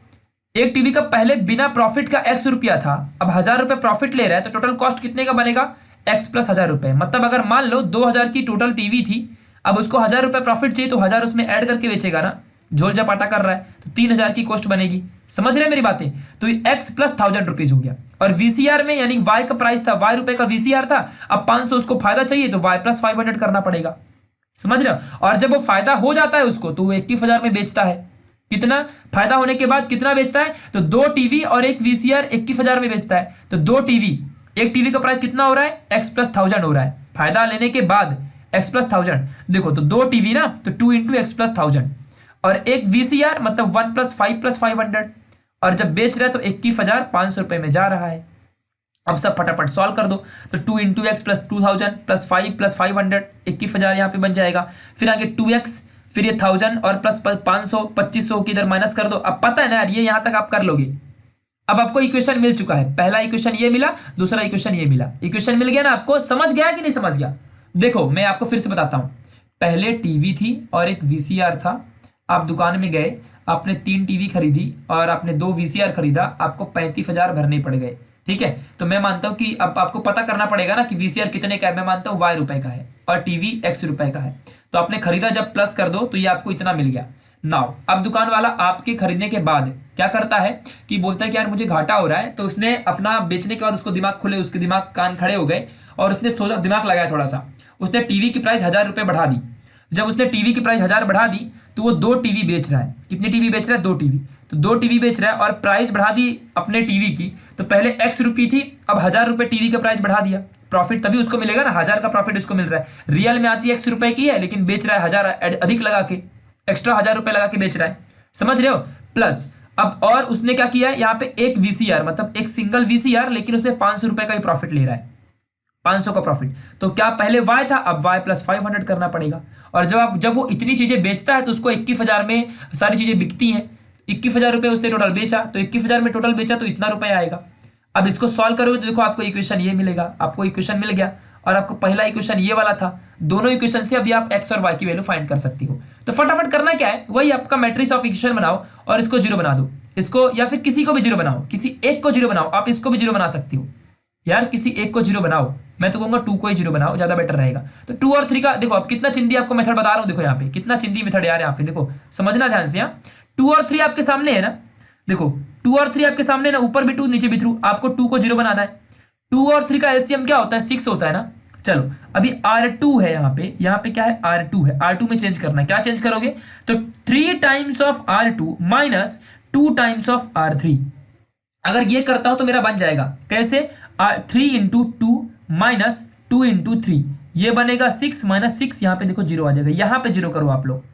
एक टीवी का पहले बिना प्रॉफिट का x रुपया था, अब 1,000 रुपए प्रॉफिट ले रहा है, तो टोटल कॉस्ट कितने का बनेगा, x प्लस 1,000 रुपए। मतलब अगर मान लो 2,000 की टोटल टीवी थी, अब उसको 1,000 रुपए प्रॉफिट चाहिए, तो 1,000 उसमें ऐड करके बेचेगा ना, झोल झपाटा कर रहा है, तो 3,000 की कॉस्ट बनेगी। समझ रहे मेरी बातें? तो x प्लस 1,000 रुपीज हो गया। और वीसीआर में यानी y का प्राइस था, y रुपए का वीसीआर था, अब 500 उसको फायदा चाहिए, तो y प्लस 500 करना पड़ेगा, समझ रहे हो। और जब वो फायदा हो जाता है उसको, तो वो 21,000 में बेचता है। कितना फायदा होने के बाद कितना बेचता है, तो 2 टीवी और 1 वीसीआर 21,000 में बेचता है। तो 2 टीवी, एक टीवी का प्राइस कितना हो रहा है, x प्लस 1,000 हो रहा है, फायदा लेने के बाद एक्स प्लस 1000, देखो तो दो टीवी ना, तो 2 इंटू एक्स प्लस 1000, और एक वीसीआर मतलब 1 प्लस 500, और जब बेच रहे हैं तो 21,500 रुपए में जा रहा है। अब सब फटाफट सॉल्व कर दो, तो 2 into x plus 2000 plus 5 plus 500, 21,000 यहाँ पे बन जाएगा। फिर आगे 2x, फिर ये 1000 और प्लस 500, 2500 की इधर माइनस कर दो। अब पता है ना यार, ये यहाँ तक आप कर लोगे। अब आपको इक्वेशन मिल चुका है, पहला इक्वेशन ये मिला, दूसरा इक्वेशन ये मिला, इक्वेशन मिल गया ना आपको, समझ गया कि नहीं समझ गया? देखो मैं आपको फिर से बताता हूँ, पहले टीवी थी और एक वीसीआर था। आप दुकान में गए, आपने 3 टीवी खरीदी और आपने 2 वीसीआर खरीदा, आपको 35,000 भरने पड़ गए। ठीक है, तो मैं मानता हूं कि अब आपको पता करना पड़ेगा ना कि वीसीआर कितने का है। मैं मानता हूं y रुपए का है और टीवी x रुपए का है, तो आपने खरीदा, जब प्लस कर दो तो ये आपको इतना मिल गया। नाउ अब दुकान वाला आपके खरीदने के बाद क्या करता है कि बोलता है कि यार मुझे घाटा हो रहा है, तो उसने अपना बेचने के बाद उसको दिमाग खुले, उसके दिमाग कान खड़े हो गए और उसने सोचा, दिमाग लगाया थोड़ा सा, उसने टीवी की प्राइस 1000 रुपये बढ़ा दी। जब उसने टीवी की प्राइस 1000 बढ़ा दी तो वो 2 टीवी बेच रहा है। कितनी टीवी बेच रहा है? 2 टीवी। तो 2 टीवी बेच रहा है और प्राइस बढ़ा दी अपने टीवी की, तो पहले x रुपये थी, अब 1000 रुपये टीवी का प्राइस बढ़ा दिया। प्रॉफिट तभी उसको मिलेगा ना, 1000 का प्रॉफिट उसको मिल रहा है। रियल में आती x रुपए की है, लेकिन बेच रहा है 1000 अधिक लगा के, एक्स्ट्रा 1000 रुपये लगा के बेच रहा है। समझ रहे हो? प्लस अब और उसने क्या किया है, यहाँ पे एक वीसीआर मतलब एक सिंगल वीसीआर, लेकिन उसने 500 रुपये का ही प्रॉफिट ले रहा है, 500 का प्रॉफिट। तो क्या पहले y था, अब y प्लस 500 करना पड़ेगा। और जब वो इतनी चीजें बेचता है तो उसको 21,000 में सारी चीजें बिकती हैं। 21,000 रुपये उसने टोटल बेचा, तो 21,000 में टोटल बेचा तो इतना रुपये आएगा। अब इसको सॉल्व करोगे तो देखो आपको इक्वेशन ये मिलेगा, आपको इक्वेशन मिल गया। और आपको पहला इक्वेशन ये वाला था, दोनों इक्वेशन से अभी आप x और y की वैल्यू फाइंड कर सकती हो। तो फटाफट करना क्या है, वही आपका मैट्रिक्स ऑफ इक्वेशन बनाओ और इसको जीरो बना दो, इसको या फिर किसी को भी जीरो बनाओ, किसी एक को जीरो बनाओ, आप इसको भी जीरो बना सकती हो यार, किसी एक को जीरो बनाओ। मैं तो कहूंगा 2 को ही जीरो बनाओ, ज्यादा बेटर रहेगा। तो 2 और 3 का देखो, अब कितना चिंदी आपको मेथड बता रहा हूं, देखो यहाँ पे कितना चिंदी मेथड यार, यहाँ पे देखो समझना ध्यान से। 2 और 3 आपके सामने है ना, देखो 2 और 3 आपके सामने ना, ऊपर भी 2 नीचे भी 3, आपको 2 को जीरो बनाना है। 2 और 3 का एलसीएम क्या होता है? 6 होता है ना। चलो अभी R2 है यहाँ पे क्या है? R2 है, R2 में चेंज करना है। क्या चेंज करोगे? तो 3 times of R2 minus 2 times of R3। अगर ये करता हूं तो मेरा बन जाएगा कैसे? 3 इंटू 2 माइनस 2 इंटू 3, ये बनेगा 6 माइनस 6, यहाँ पे देखो जीरो आ जाएगा। यहाँ पे जीरो करो आप लोग,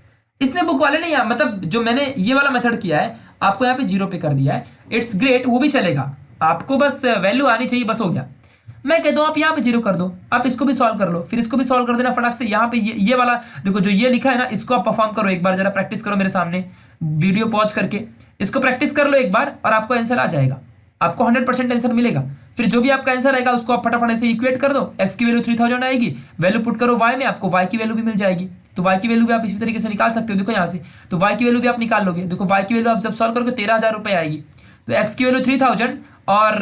इसने बुक वाले ने मतलब जो मैंने ये वाला मेथड किया है आपको यहाँ पे जीरो पे कर दिया है। इट्स ग्रेट, वो भी चलेगा, आपको बस वैल्यू आनी चाहिए, बस हो गया। मैं कहता हूँ आप यहाँ पे जीरो कर दो, आप इसको भी सॉल्व कर लो, फिर इसको भी सॉल्व कर देना फटाक से। यहाँ पे ये वाला देखो जो ये लिखा है ना, इसको आप परफॉर्म करो एक बार, जरा प्रैक्टिस करो मेरे सामने, वीडियो पॉज करके इसको प्रैक्टिस कर लो एक बार और आपको आंसर आ जाएगा, आपको 100% आंसर मिलेगा। फिर जो भी आपका आंसर आएगा उसको आप फटाफट से इक्वेट कर दो, x की वैल्यू 3000 आएगी, वैल्यू पुट करो y में, आपको y की वैल्यू भी मिल जाएगी। तो y की वैल्यू भी आप इसी तरीके से निकाल सकते हो, देखो यहाँ से, तो y की वैल्यू भी आप निकाल लोगे। देखो y की वैल्यू आप जब सॉल्व करोगे 13,000 रुपये आएगी, तो x की वैल्यू 3000 और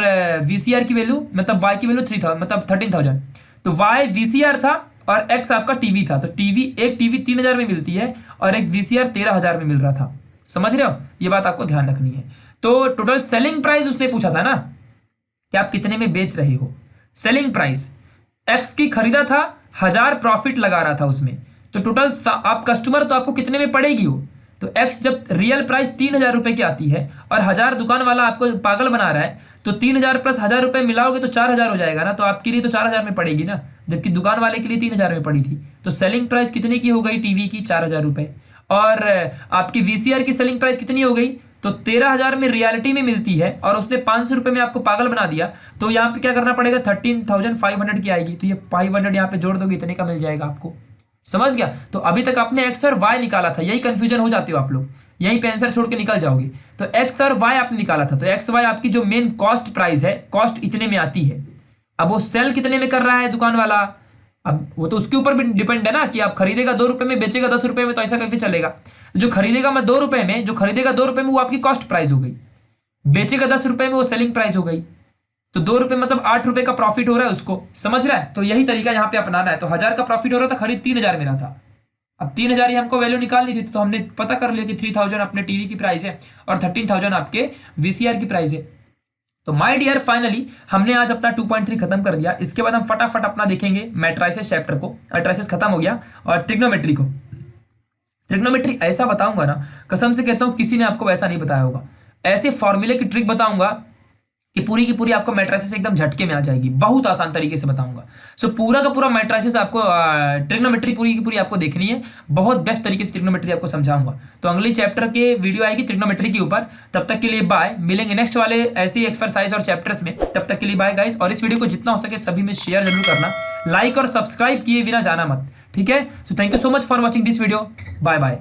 VCR की वैल्यू मतलब y की वैल्यू 3000 मतलब 13,000। तो y VCR था और x आपका टीवी था, तो एक टीवी 3,000 में मिलती है और एक VCR 13,000 में मिल रहा था। समझ रहे हो? ये बात आपको ध्यान रखनी है। तो टोटल सेलिंग प्राइस उसने पूछा था ना कि आप कितने में बेच रहे हो, सेलिंग प्राइस एक्स की खरीदा था, 1000 प्रॉफिट लगा रहा था उसमें, तो टोटल आप कस्टमर तो आपको कितने में पड़ेगी वो? तो एक्स जब रियल प्राइस 3,000 रुपए की आती है और 1000 दुकान वाला आपको पागल बना रहा है, तो 3,000 प्लस 1000 रुपए मिलाओगे तो 4,000 हो जाएगा ना, तो आपके लिए तो 4,000 में पड़ेगी ना, जबकि दुकान वाले के लिए 3,000 में पड़ी थी। तो सेलिंग प्राइस कितने की हो गई टीवी की? 4,000 रुपए। और आपकी VCR की सेलिंग प्राइस कितनी हो गई? तो 13,000 में रियलिटी में मिलती है और उसने 500 रुपए में आपको पागल बना दिया, तो यहाँ पे क्या करना पड़ेगा? 13,500 की आएगी, तो ये 500 यहाँ पे जोड़ दोगे, इतने का मिल जाएगा आपको। समझ गया? तो अभी तक आपने एक्स और वाई निकाला था, यही कंफ्यूजन हो जाते हो आप लोग, यहीं पे आंसर छोड़ के निकल जाओगे। तो एक्स और वाई आपने निकाला था, तो एक्स वाई आपकी जो मेन कॉस्ट प्राइस है, कॉस्ट इतने में आती है। अब वो सेल कितने में कर रहा है दुकान वाला, अब वो तो उसके ऊपर भी डिपेंड है ना कि आप खरीदेगा 2 रुपए में, बेचेगा 10 रुपए में, तो ऐसा कैसे चलेगा? जो खरीदेगा मैं 2 रुपए में, जो खरीदेगा 2 रुपए में वो आपकी कॉस्ट प्राइस हो गई, बेचेगा 10 रुपए में वो सेलिंग प्राइस हो गई, तो 2 रुपए मतलब 8 रुपए का प्रॉफिट हो रहा है उसको। समझ रहा है? तो यही तरीका यहाँ पे अपनाना है। तो 1000 का प्रॉफिट हो रहा था, खरीद 3,000 में रहा था, अब 3,000 ही हमको वैल्यू निकालनी थी, तो हमने पता कर लिया कि 3,000 अपने टीवी की प्राइस है और 13,000 आपके VCR की प्राइस है। तो माय डियर फाइनली हमने आज अपना 2.3 खत्म कर दिया। इसके बाद हम फटाफट अपना देखेंगे मैट्राइसेस चैप्टर को, मैट्राइसेस खत्म हो गया, और ट्रिग्नोमेट्री को। ट्रिग्नोमेट्री ऐसा बताऊंगा ना, कसम से कहता हूं किसी ने आपको ऐसा नहीं बताया होगा, ऐसे फॉर्मूले की ट्रिक बताऊंगा कि पूरी की पूरी आपको मैट्रिसेस एकदम झटके में आ जाएगी, बहुत आसान तरीके से बताऊंगा। सो पूरा का पूरा मैट्रिसेस आपको ट्रिग्नोमेट्री पूरी की पूरी आपको देखनी है, बहुत बेस्ट तरीके से ट्रिग्नोमेट्री आपको समझाऊंगा। तो अगले चैप्टर के वीडियो आएगी ट्रिग्नोमेट्री के ऊपर। तब तक के लिए बाय, मिलेंगे नेक्स्ट वाले ऐसे एक्सरसाइज और चैप्टर्स में। तब तक के लिए बाय गाइस, और इस वीडियो को जितना हो सके सभी में शेयर जरूर करना, लाइक और सब्सक्राइब किए बिना जाना मत, ठीक है। So thank you so much for watching this video, bye bye.